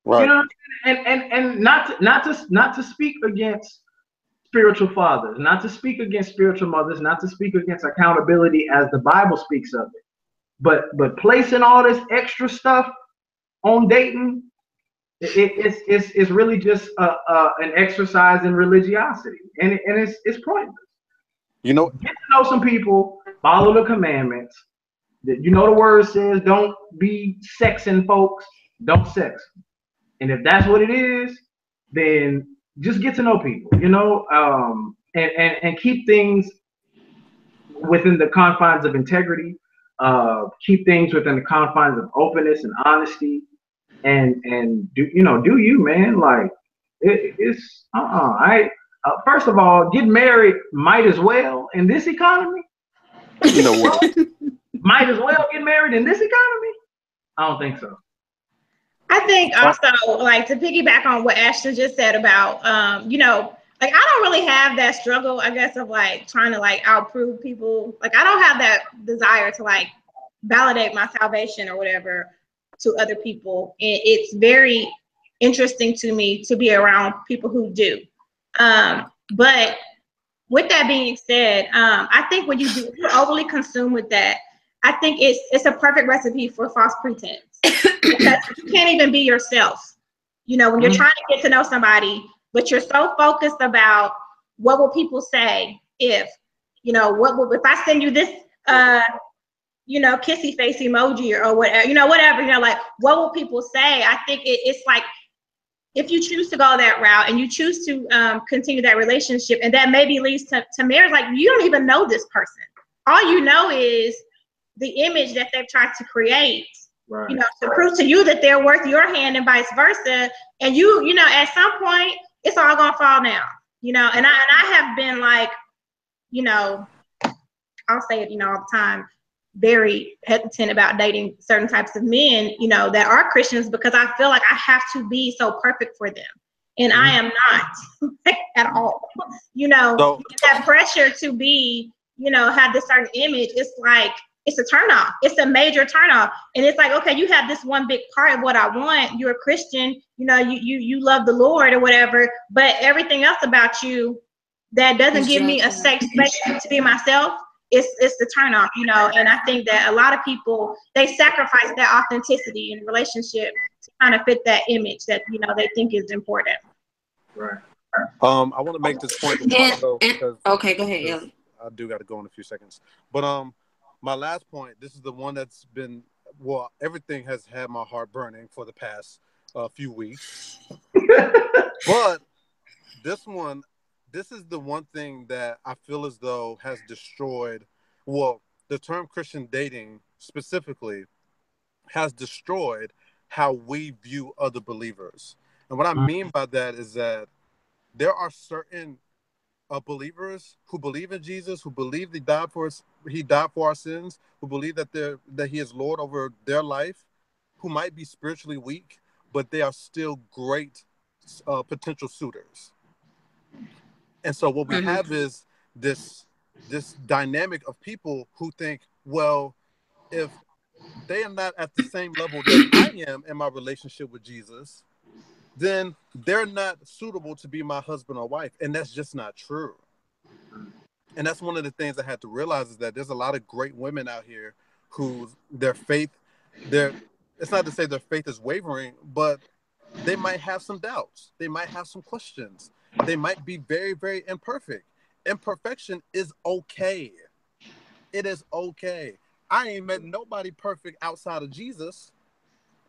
Right. You know, and not to speak against spiritual fathers, not to speak against spiritual mothers, not to speak against accountability as the Bible speaks of it. But placing all this extra stuff on dating, it's really just an exercise in religiosity, and it's pointless. You know, get to know some people, follow the commandments. You know the word says, don't be sexing folks, don't sex. And if that's what it is, then just get to know people, you know, and keep things within the confines of integrity, keep things within the confines of openness and honesty. and do do you, man? Like it's I first of all, get married might as well in this economy. You know what? Might as well get married in this economy. I don't think so. I think also, like, to piggyback on what Ashton just said about, like, I don't really have that struggle, I guess, of like trying to like outprove people. Like, I don't have that desire to like validate my salvation or whatever to other people. And it's very interesting to me to be around people who do. But with that being said, I think when if you're overly consumed with that, I think it's a perfect recipe for false pretense because you can't even be yourself. When you're trying to get to know somebody, but you're so focused about what will people say if, if I send you this, kissy face emoji or whatever, like, what will people say? I think it's like, if you choose to go that route and you choose to continue that relationship, and that maybe leads to marriage, like, you don't even know this person. All you know is the image that they've tried to create, right, to prove to you that they're worth your hand and vice versa. And at some point, it's all gonna fall down. And I have been like, I'll say it, all the time, very hesitant about dating certain types of men, that are Christians, because I feel like I have to be so perfect for them. And I am not at all. So, That pressure to be, have this certain image, it's like, it's a turnoff. It's a major turnoff. And it's like, okay, you have this one big part of what I want. You're a Christian, you love the Lord or whatever, but everything else about you that doesn't give me a safe space to be myself, it's the turnoff, and I think that a lot of people, they sacrifice that authenticity in a relationship to kind of fit that image that, they think is important. right. I want to make this point before I go because okay, go ahead, Elliot. I do got to go in a few seconds. But my last point, this is the one that's been, well, everything has had my heart burning for the past few weeks. But this is the one thing that I feel as though has destroyed, well, the term Christian dating specifically has destroyed how we view other believers. And what I mean by that is that there are certain believers who believe in Jesus, who believe he died for our sins, who believe that he is Lord over their life, who might be spiritually weak, but they are still great potential suitors. And so what we have is this dynamic of people who think, well, if they are not at the same level that I am in my relationship with Jesus, then they're not suitable to be my husband or wife. And that's just not true. And that's one of the things I had to realize, is that there's a lot of great women out here who it's not to say their faith is wavering, but they might have some doubts. They might have some questions. They might be very, very imperfect. Imperfection is okay. It is okay. I ain't met nobody perfect outside of Jesus.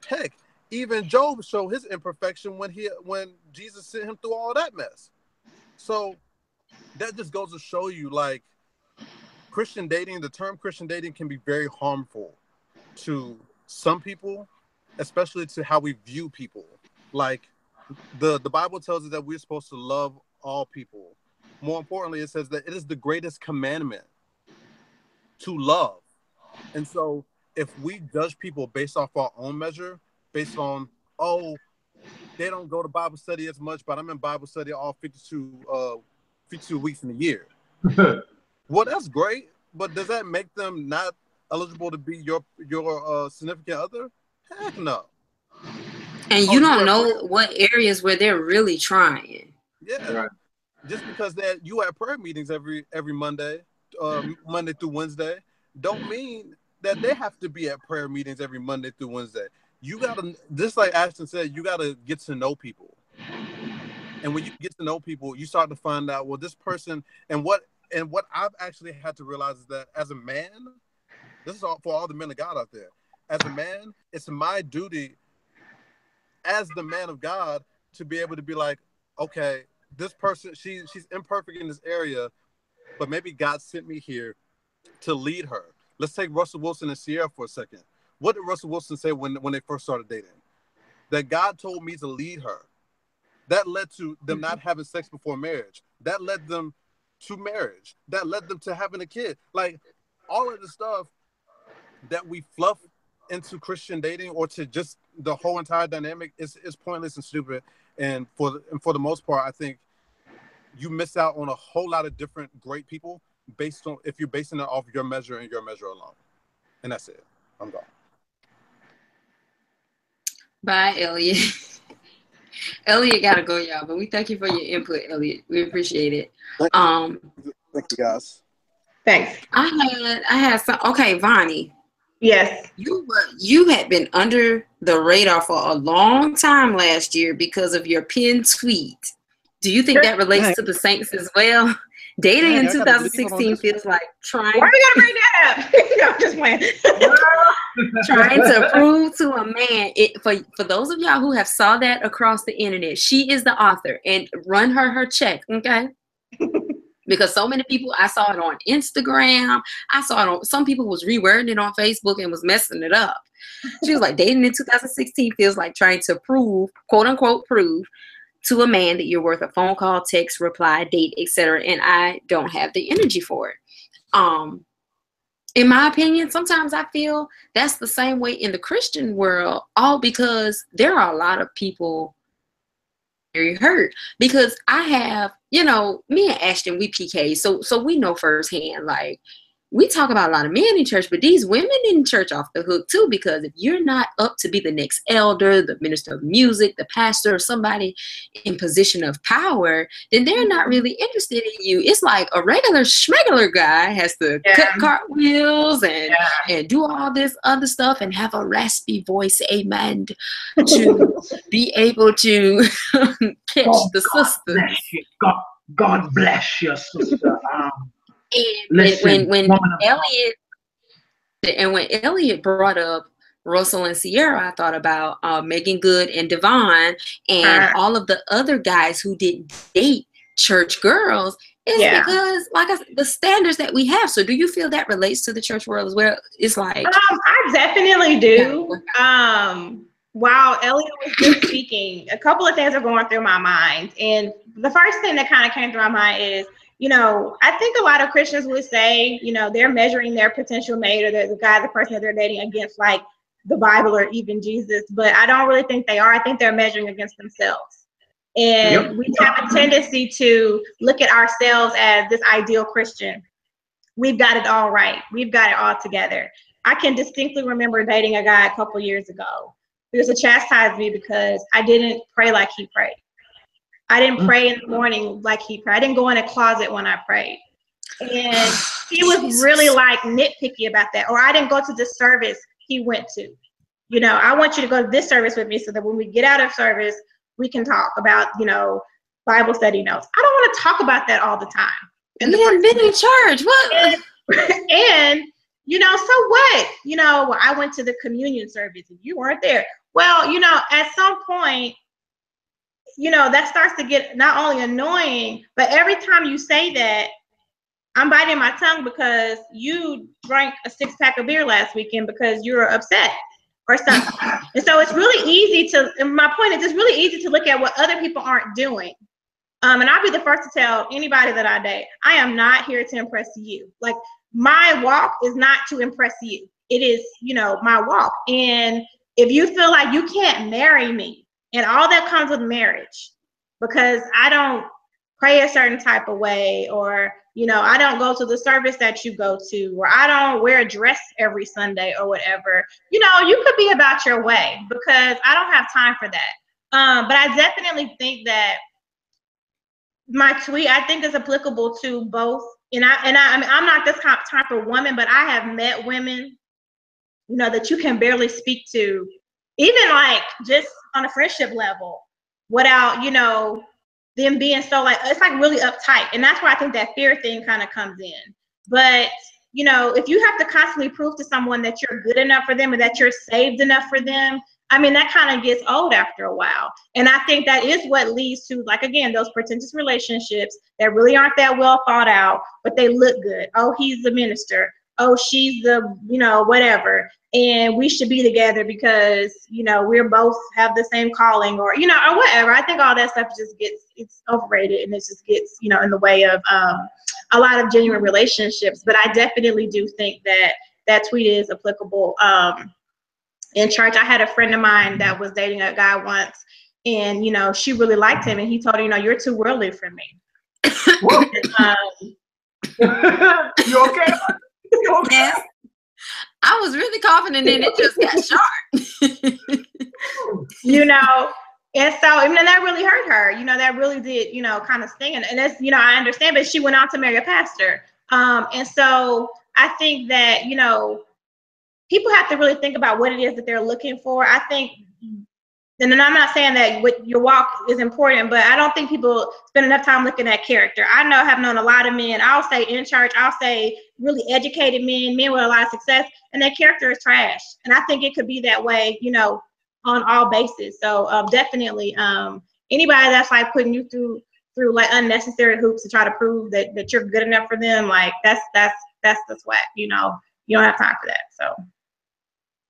Heck, even Job showed his imperfection when Jesus sent him through all that mess. So that just goes to show you, like, Christian dating, the term Christian dating can be very harmful to some people, especially to how we view people. Like, the Bible tells us that we're supposed to love all people. More importantly, it says that it is the greatest commandment to love. And so if we judge people based off our own measure, based on, oh, they don't go to Bible study as much, but I'm in Bible study all 52 weeks in a year. Well, that's great, but does that make them not eligible to be your significant other? Heck no. And you don't know what areas where they're really trying. Yeah. Right. Just because that you at prayer meetings every Monday, Monday through Wednesday, don't mean that they have to be at prayer meetings every Monday through Wednesday. You gotta, just like Ashton said, you gotta get to know people. And when you get to know people, you start to find out, well, this person, and what I've actually had to realize is that as a man, this is all for all the men of God out there. As a man, it's my duty as the man of God to be able to be like, okay, this person, she's imperfect in this area, but maybe God sent me here to lead her. Let's take Russell Wilson and Sierra for a second. What did Russell Wilson say when they first started dating? that God told me to lead her. That led to them not having sex before marriage. That led them to marriage. That led them to having a kid. Like, all of the stuff that we fluff into Christian dating or to just the whole entire dynamic is pointless and stupid. And for the most part, I think you miss out on a whole lot of different great people based on if you're basing it off your measure and your measure alone. And that's it. I'm gone. Bye, Elliot. Elliot gotta go, y'all, but we thank you for your input, Elliot. We appreciate it. Thank you, guys. Thanks. I had some. Okay, Vonnie. Yes. You had been under the radar for a long time last year because of your pinned tweet. Do you think that relates to the Saints as well? Dating in 2016 feels like trying. Why are you gonna bring that up? No, I'm just playing. Trying to prove to a man. For those of y'all who have saw that across the internet, she is the author, and run her check, okay? Because so many people, I saw it on Instagram. I saw it on, some people was rewording it on Facebook and was messing it up. She was like, dating in 2016 feels like trying to prove, quote unquote, prove to a man that you're worth a phone call, text, reply, date, etc. And I don't have the energy for it. In my opinion, sometimes I feel that's the same way in the Christian world, all because there are a lot of people very hurt. Because I have, me and Ashton, we PK, so we know firsthand, like, we talk about a lot of men in church, but these women in church off the hook too, because if you're not up to be the next elder, the minister of music, the pastor, or somebody in position of power, then they're not really interested in you. It's like a regular schmegular guy has to cut cartwheels and do all this other stuff and have a raspy voice, amen, to be able to catch the sisters. God bless you, sister. And listen, when Elliot brought up Russell and Sierra, I thought about Megan Good and Devon and all of the other guys who didn't date church girls. It's because, like I said, the standards that we have. So do you feel that relates to the church world as well? It's like I definitely do. While Elliot was just speaking, a couple of things are going through my mind. And the first thing that kind of came through my mind is, I think a lot of Christians would say, they're measuring their potential mate or the person that they're dating against like the Bible or even Jesus, but I don't really think they are. I think they're measuring against themselves. And we have a tendency to look at ourselves as this ideal Christian. We've got it all right. We've got it all together. I can distinctly remember dating a guy a couple years ago who used to chastise me because I didn't pray like he prayed. I didn't pray in the morning like he prayed. I didn't go in a closet when I prayed. And he was really like nitpicky about that. Or I didn't go to the service he went to. I want you to go to this service with me so that when we get out of service, we can talk about, Bible study notes. I don't want to talk about that all the time. And you hadn't been in church. What? And so what? Well, I went to the communion service and you weren't there. Well, at some point, that starts to get not only annoying, but every time you say that, I'm biting my tongue because you drank a 6-pack of beer last weekend because you were upset or something. And so it's really easy and my point is it's really easy to look at what other people aren't doing. And I'll be the first to tell anybody that I date, I am not here to impress you. Like, my walk is not to impress you. It is, my walk. And if you feel like you can't marry me, and all that comes with marriage, because I don't pray a certain type of way, or, I don't go to the service that you go to, or I don't wear a dress every Sunday or whatever, you could be about your way because I don't have time for that. But I definitely think that my tweet, I think, is applicable to both. And I mean, I'm not this type of woman, but I have met women, that you can barely speak to, even like just on a friendship level, without, them being so like, it's like really uptight. And that's where I think that fear thing kind of comes in. But, if you have to constantly prove to someone that you're good enough for them and that you're saved enough for them, I mean, that kind of gets old after a while. And I think that is what leads to, like, again, those pretentious relationships that really aren't that well thought out, but they look good. Oh, he's the minister. oh, she's the, whatever, and we should be together because, we're both have the same calling, or, or whatever. I think all that stuff it's overrated, and it just gets, in the way of a lot of genuine relationships. But I definitely do think that tweet is applicable. In church, I had a friend of mine that was dating a guy once, and, she really liked him, and he told her, you're too worldly for me. You okay? You okay? Yes. I was really coughing, and then it just got sharp. And so, that really hurt her. That really did, kind of sting. And that's, I understand, but she went on to marry a pastor. And so I think that, people have to really think about what it is that they're looking for. I think, and I'm not saying that what your walk is important, but I don't think people spend enough time looking at character. Have known a lot of men, I'll say in church, I'll say really educated men with a lot of success, and their character is trash. And I think it could be that way, on all bases. So definitely, anybody that's like putting you through like unnecessary hoops to try to prove that you're good enough for them, like that's the swag. You don't have time for that. So.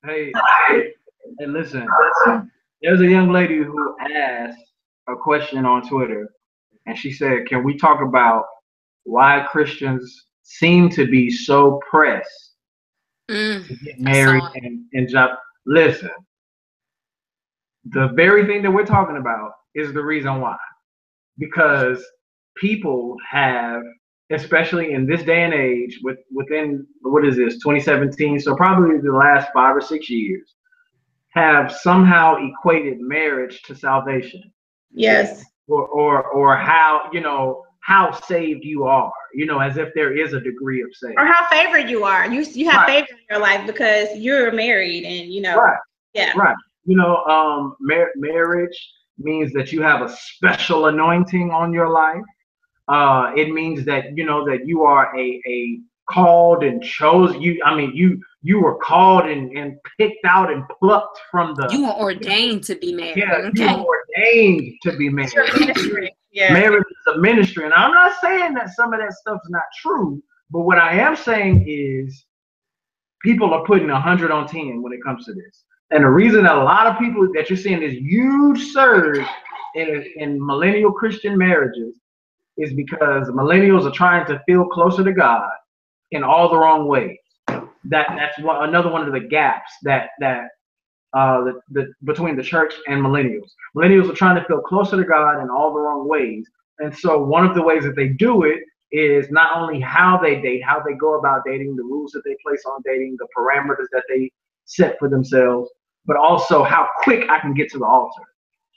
Hey, listen. There's a young lady who asked a question on Twitter, and she said, "Can we talk about why Christians seem to be so pressed to get married and job?" Listen, the very thing that we're talking about is the reason why. Because people have, especially in this day and age, within, what is this, 2017, so probably the last 5 or 6 years, have somehow equated marriage to salvation. Yes. Or how saved you are, as if there is a degree of saved. Or how favored you are. You have favor in your life because you're married, and Right. Yeah. Right. Marriage means that you have a special anointing on your life. It means that that you are a called and chose. You were called and picked out and plucked from the. You were ordained to be married. Yeah, okay. You were ordained to be married. It's your ministry. Yeah. Marriage is a ministry, and I'm not saying that some of that stuff's not true, but what I am saying is people are putting 100 on 10 when it comes to this. And the reason that a lot of people that you're seeing this huge surge in millennial Christian marriages is because millennials are trying to feel closer to God in all the wrong ways. That's another one of the gaps that between the church and millennials. Millennials are trying to feel closer to God in all the wrong ways. And so one of the ways that they do it is not only how they date, how they go about dating, the rules that they place on dating, the parameters that they set for themselves, but also how quick I can get to the altar.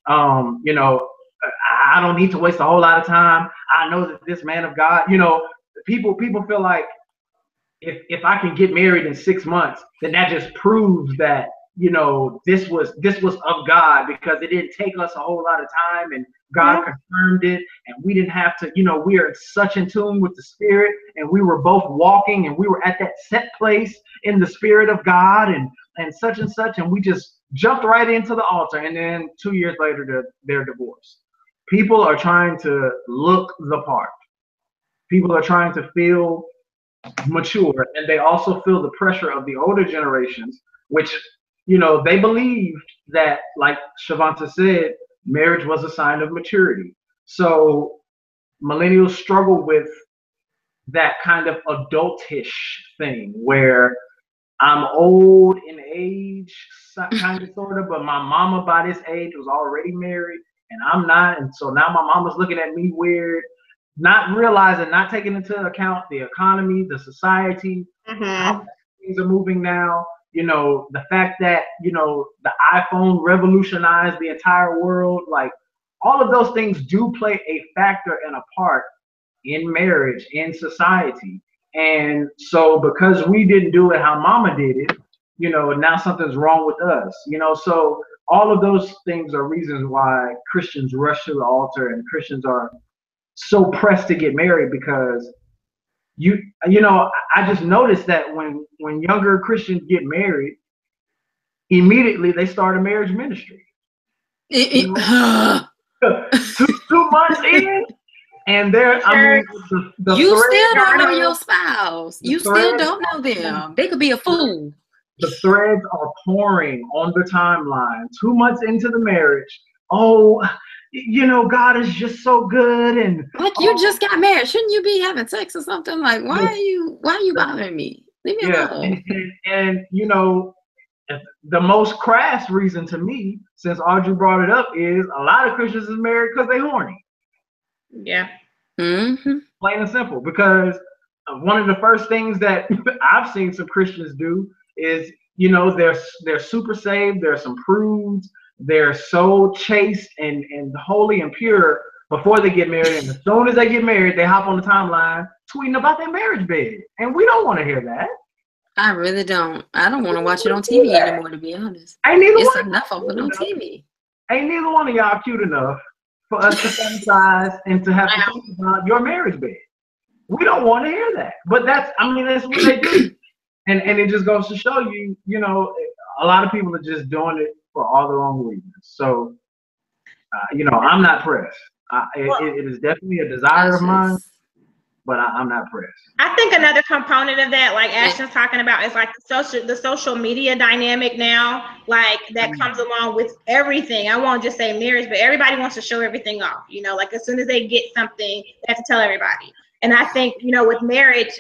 I don't need to waste a whole lot of time. I know that this man of God, people feel like if I can get married in 6 months, then that just proves that this was of God, because it didn't take us a whole lot of time, and God confirmed it, and we didn't have to, we are such in tune with the Spirit, and we were both walking, and we were at that set place in the Spirit of God, and such and such, and we just jumped right into the altar, and then 2 years later they're divorced. People are trying to look the part. People are trying to feel mature, and they also feel the pressure of the older generations, which they believed that, like Shavonta said, marriage was a sign of maturity. So millennials struggle with that kind of adultish thing where I'm old in age, kind of, sort of, but my mama by this age was already married and I'm not. And so now my mama's looking at me weird, not realizing, not taking into account the economy, the society, how things are moving now. The fact that, the iPhone revolutionized the entire world, like all of those things do play a factor and a part in marriage, in society. And so because we didn't do it how mama did it, now something's wrong with us, so all of those things are reasons why Christians rush to the altar and Christians are so pressed to get married, because I just noticed that when younger Christians get married, immediately they start a marriage ministry. 2 months in, And there, I mean, the you thread, still don't know your spouse. You still don't know them. They could be a fool. The threads are pouring on the timeline 2 months into the marriage. Oh, you know, God is just so good. And like, you just got married. Shouldn't you be having sex or something? Like, why are you bothering me? Leave me alone. And you know, the most crass reason to me, since Audrey brought it up, is a lot of Christians is married because they horny. Yeah. Mm-hmm. Plain and simple. Because one of the first things that I've seen some Christians do is, you know, they're super saved, they're some prudes, they're so chaste and holy and pure before they get married, and as soon as they get married, they hop on the timeline tweeting about their marriage bed, and we don't want to hear that. I really don't. I don't want to watch it on TV anymore, to be honest. Ain't neither it's one enough of it on TV. Ain't neither one of y'all cute enough for us to fantasize and to have to think about your marriage bed. We don't want to hear that. But that's what they do. And it just goes to show you, you know, a lot of people are just doing it for all the wrong reasons. So, you know, I'm not pressed. It is definitely a desire of mine, but I'm not pressed. I think another component of that, like Ashton's talking about, is like the social media dynamic now, like that comes along with everything. I won't just say marriage, but everybody wants to show everything off. You know, like as soon as they get something, they have to tell everybody. And I think, you know, with marriage,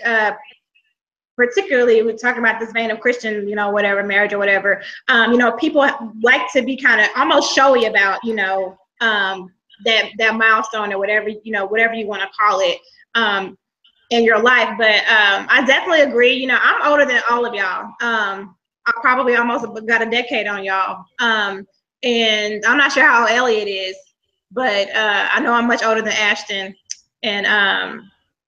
particularly we're talking about this vein of Christian, you know, whatever, marriage or whatever, you know, people like to be kind of almost showy about, you know, that milestone or whatever, you know, whatever you want to call it, in your life. But I definitely agree. You know, I'm older than all of y'all. I probably almost got a decade on y'all. And I'm not sure how Elliot is, but I know I'm much older than Ashton.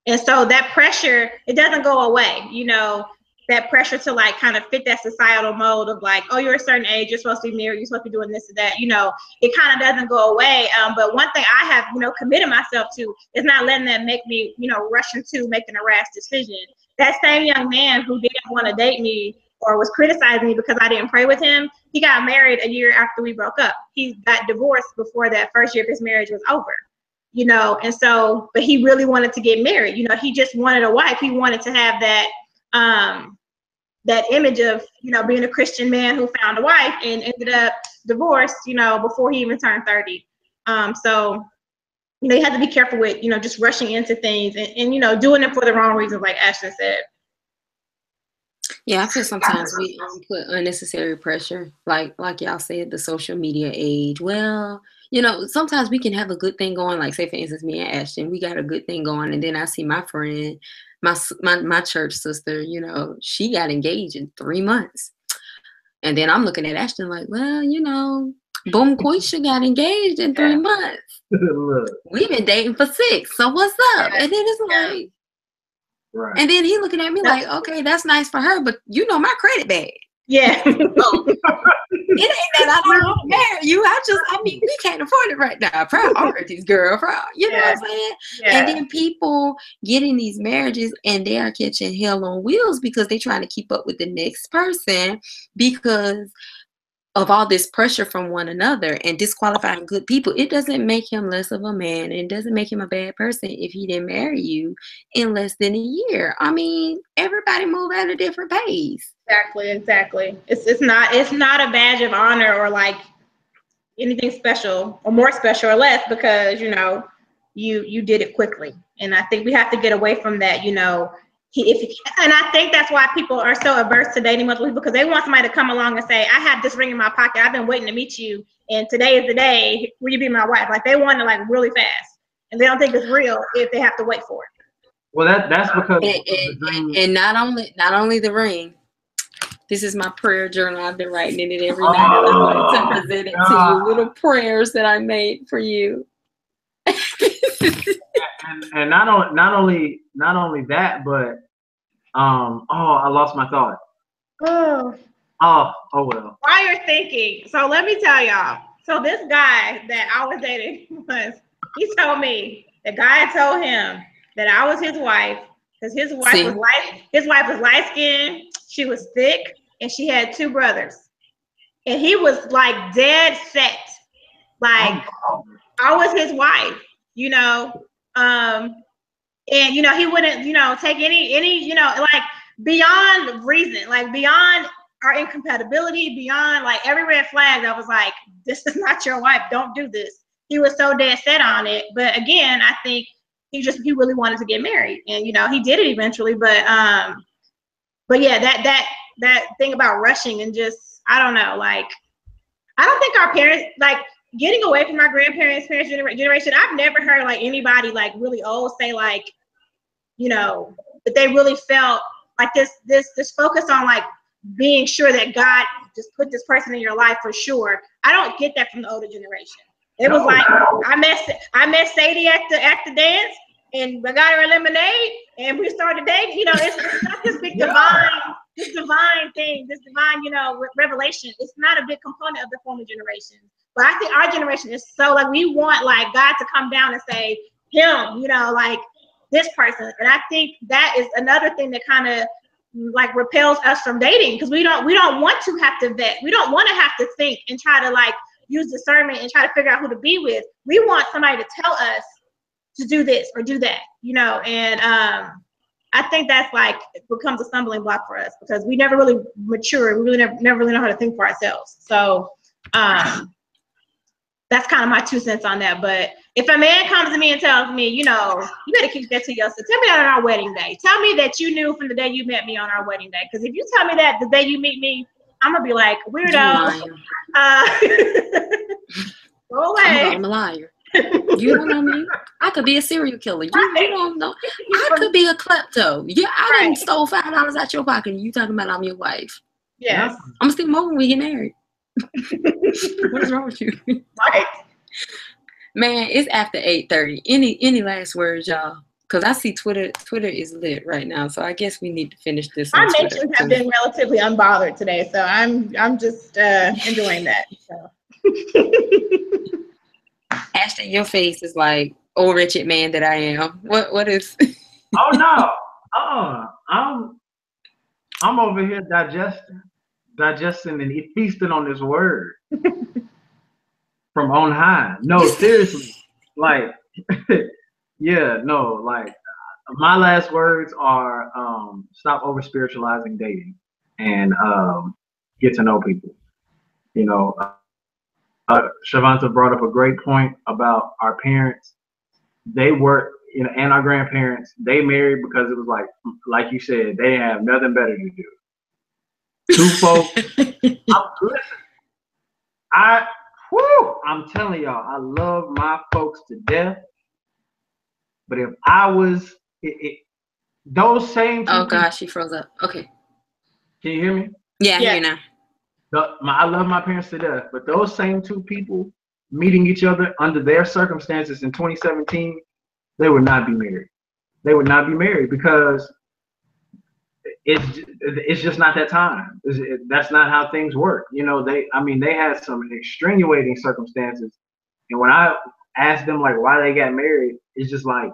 And so that pressure, it doesn't go away, you know, that pressure to like kind of fit that societal mode of like, oh, you're a certain age, you're supposed to be married, you're supposed to be doing this and that, you know, it kind of doesn't go away. But one thing I have, you know, committed myself to is not letting that make me, you know, rush into making a rash decision. That same young man who didn't want to date me or was criticizing me because I didn't pray with him, he got married a year after we broke up. He got divorced before that first year of his marriage was over. You know, and so, but he really wanted to get married. You know, he just wanted a wife. He wanted to have that, that image of, you know, being a Christian man who found a wife and ended up divorced, you know, before he even turned 30. So, you know, you have to be careful with, you know, just rushing into things and you know, doing it for the wrong reasons, like Ashton said. Yeah, I feel sometimes we put unnecessary pressure, like y'all said, the social media age. Well, you know, sometimes we can have a good thing going, like say for instance, me and Ashton, we got a good thing going, and then I see my friend, my church sister, you know, she got engaged in 3 months, and then I'm looking at Ashton like, well, you know, boom, Quisha got engaged in 3 months. We've been dating for 6, so what's up? And then it's like. Right. And then he looking at me like, okay, that's nice for her, but you know my credit bad. Yeah. So, it ain't that I don't want to marry you. I mean, we can't afford it right now. Priorities, girl. You know what I'm saying? Yeah. And then people get in these marriages and they are catching hell on wheels because they're trying to keep up with the next person because of all this pressure from one another and disqualifying good people. It doesn't make him less of a man. It doesn't make him a bad person if he didn't marry you in less than a year. I mean, everybody move at a different pace. Exactly. It's not a badge of honor or like anything special or more special or less because, you know, you did it quickly. And I think we have to get away from that, you know. And I think that's why people are so averse to dating multiple people because they want somebody to come along and say, I have this ring in my pocket. I've been waiting to meet you. And today is the day. Will you be my wife? Like they want it like really fast. And they don't think it's real if they have to wait for it. Well, that's because and not only the ring. This is my prayer journal. I've been writing in it every night. And I wanted to present it to you. Little prayers that I made for you. and not only that, but I lost my thought. Oh well. While you're thinking, so let me tell y'all. So this guy that I was dating he told me the guy told him that I was his wife because his wife was light skinned, she was thick, and she had 2 brothers. And he was like dead set, like I was his wife, you know. And he wouldn't take any like beyond reason, like beyond our incompatibility, beyond like every red flag. I was like, this is not your wife, don't do this. He was so dead set on it. But again, I think he really wanted to get married, and he did it eventually. But yeah, that thing about rushing and just, I don't know, like, I don't think our parents, like, getting away from our grandparents, parents generation, I've never heard like anybody like really old say like, that they really felt like this focus on like being sure that God just put this person in your life for sure. I don't get that from the older generation. It was like, I met Sadie at the dance, and I got her a lemonade, and we started dating. It's not this big divine thing, this divine, revelation. It's not a big component of the former generation. But I think our generation is so like, we want like God to come down and say him, like this person. And I think that is another thing that kind of like repels us from dating, because we don't want to have to vet. We don't want to have to think and try to like use discernment and try to figure out who to be with. We want somebody to tell us to do this or do that, and I think that's like, it becomes a stumbling block for us because we never really mature. We really never really know how to think for ourselves. So that's kind of my 2 cents on that. But if a man comes to me and tells me, you better keep that to yourself. Tell me that on our wedding day. Tell me that you knew from the day you met me on our wedding day. Because if you tell me that the day you meet me, I'm gonna be like, weirdo. Go away. I'm a liar. You don't know me. I could be a serial killer. You don't know. I could be a klepto. Yeah, I done stole $5 out your pocket and you talking about I'm your wife. Yes. I'm still more when we get married. What is wrong with you? Right. Man, it's after 8:30. Any last words, y'all? Because I see Twitter is lit right now, so I guess we need to finish this. Our mentions have been relatively unbothered today, so I'm just enjoying that. So. Ashton, your face is like, oh, wretched man that I am. What is? Oh no! I'm over here digesting and feasting on this word from on high. No, seriously, like, yeah, no, like, my last words are stop over spiritualizing dating and get to know people. Shavonta brought up a great point about our parents. They were, and our grandparents. They married because it was like you said, they have nothing better to do. Two folks. I'm telling y'all, I love my folks to death. But if I was those same two oh gosh, she froze up. Okay. Can you hear me? Yeah, I hear you now. I love my parents to death, but those same two people meeting each other under their circumstances in 2017, they would not be married. They would not be married because it's just not that time. That's not how things work. They had some extenuating circumstances, and when I asked them like why they got married, it's just like,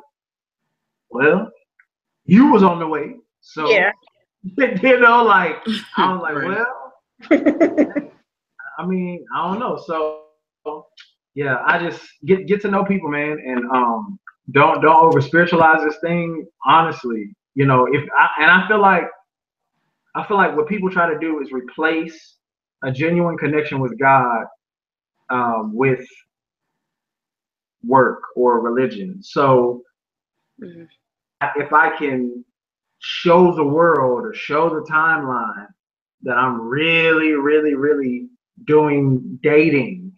well, you was on the way, so yeah. Like I was like, right. Well. I mean, I don't know. So yeah, I just get to know people, man, and don't over spiritualize this thing. Honestly, I feel like what people try to do is replace a genuine connection with God with work or religion. So if I can show the world or show the timeline that I'm really, really, really doing dating,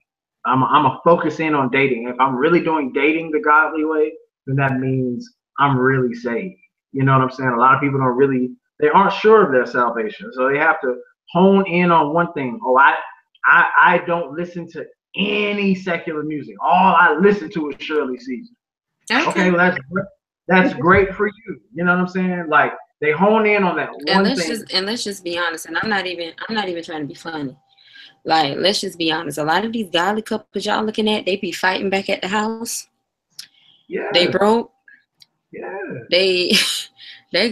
I'm a focus in on dating. If I'm really doing dating the godly way, then that means I'm really saved. You know what I'm saying? A lot of people they aren't sure of their salvation, so they have to hone in on one thing. Oh, I don't listen to any secular music. All I listen to is Shirley Caesar. Okay, well, that's great for you. You know what I'm saying? Like, they hone in on that one thing. Let's just be honest. And I'm not even trying to be funny. Like, let's just be honest. A lot of these godly couples y'all looking at, they be fighting back at the house. Yeah. They broke. Yeah. They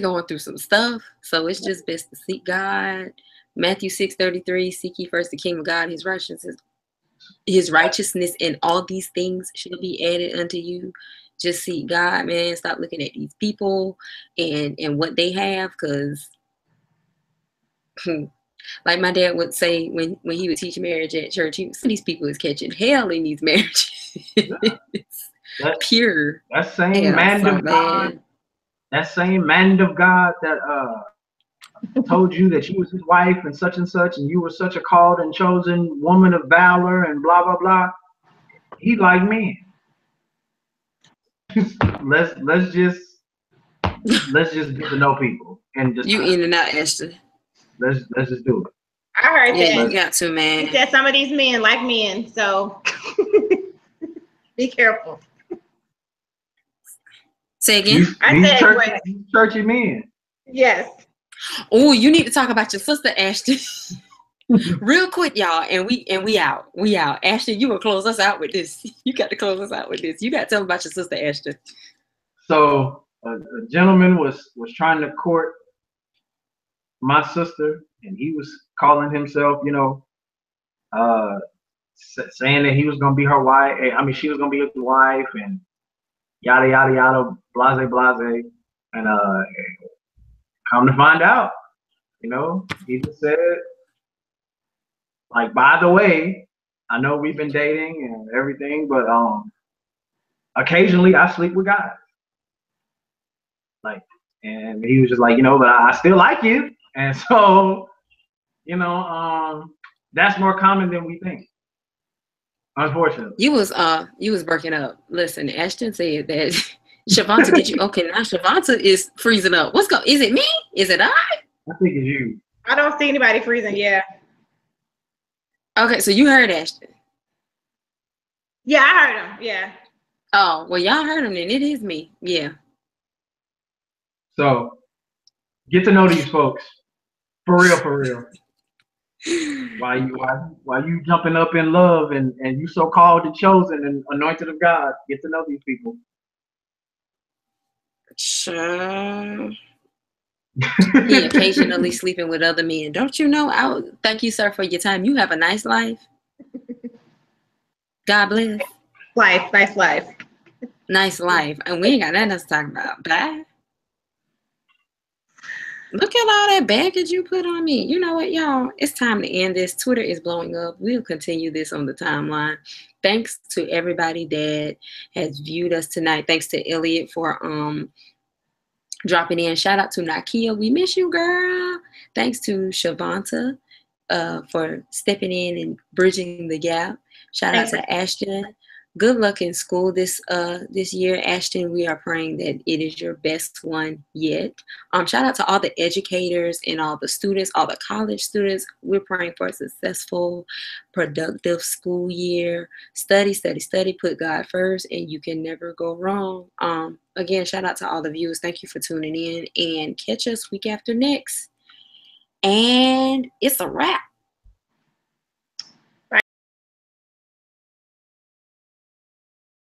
going through some stuff. So it's just best to seek God. Matthew 6:33, seek ye first the kingdom of God, his righteousness, and all these things shall be added unto you. just seek God, man. Stop looking at these people and what they have, because like my dad would say when he would teach marriage at church, some of these people is catching hell in these marriages. That's Pure that same hell. man So, of God, man, that same man of God that told you that you was his wife and such, and you were such a called and chosen woman of valor and blah blah blah. He like men. let's just get to know people and just you in and out, Ashton. let's just do it. I heard Yeah, that. you got to, man. He said some of these men like men, so be careful. Say again. These churchy men. Yes. Oh, you need to talk about your sister, Ashton. Real quick, y'all, and we out. We out. Ashton, you will close us out with this. You got to close us out with this. You got to tell them about your sister, Ashton. So a gentleman was trying to court my sister, and he was calling himself, saying that he was gonna be her wife. I mean, she was gonna be his wife, and yada yada yada, blase blase. And come to find out, he just said, like, by the way, I know we've been dating and everything, but occasionally I sleep with guys. Like, and he was just like, but I still like you. And so, that's more common than we think. Unfortunately. You was breaking up. Listen, Ashton said that Shavonta, did you okay, now Shavonta is freezing up. Is it me? Is it I think it's you. I don't see anybody freezing, yeah. Okay, so you heard Ashton. Yeah, I heard him. Yeah. Oh, well, y'all heard him, then it is me. Yeah. So get to know these folks. For real. Why you jumping up in love and you so called and chosen and anointed of God? Get to know these people. Sure. He occasionally sleeping with other men. Don't you know? Thank you, sir, for your time. You have a nice life. God bless. Nice life. Nice life. And we ain't got nothing else to talk about. Bye. Look at all that baggage you put on me. You know what, y'all? It's time to end this. Twitter is blowing up. We'll continue this on the timeline. Thanks to everybody that has viewed us tonight. Thanks to Elliot for dropping in. Shout out to Nakia. We miss you, girl. Thanks to Shavonta for stepping in and bridging the gap. Shout out to Ashton. Good luck in school this year, Ashton. We are praying that it is your best one yet. Shout out to all the educators and all the students, all the college students. We're praying for a successful, productive school year. Study. Put God first, and you can never go wrong. Again, shout out to all the viewers. Thank you for tuning in, and catch us week after next. And it's a wrap.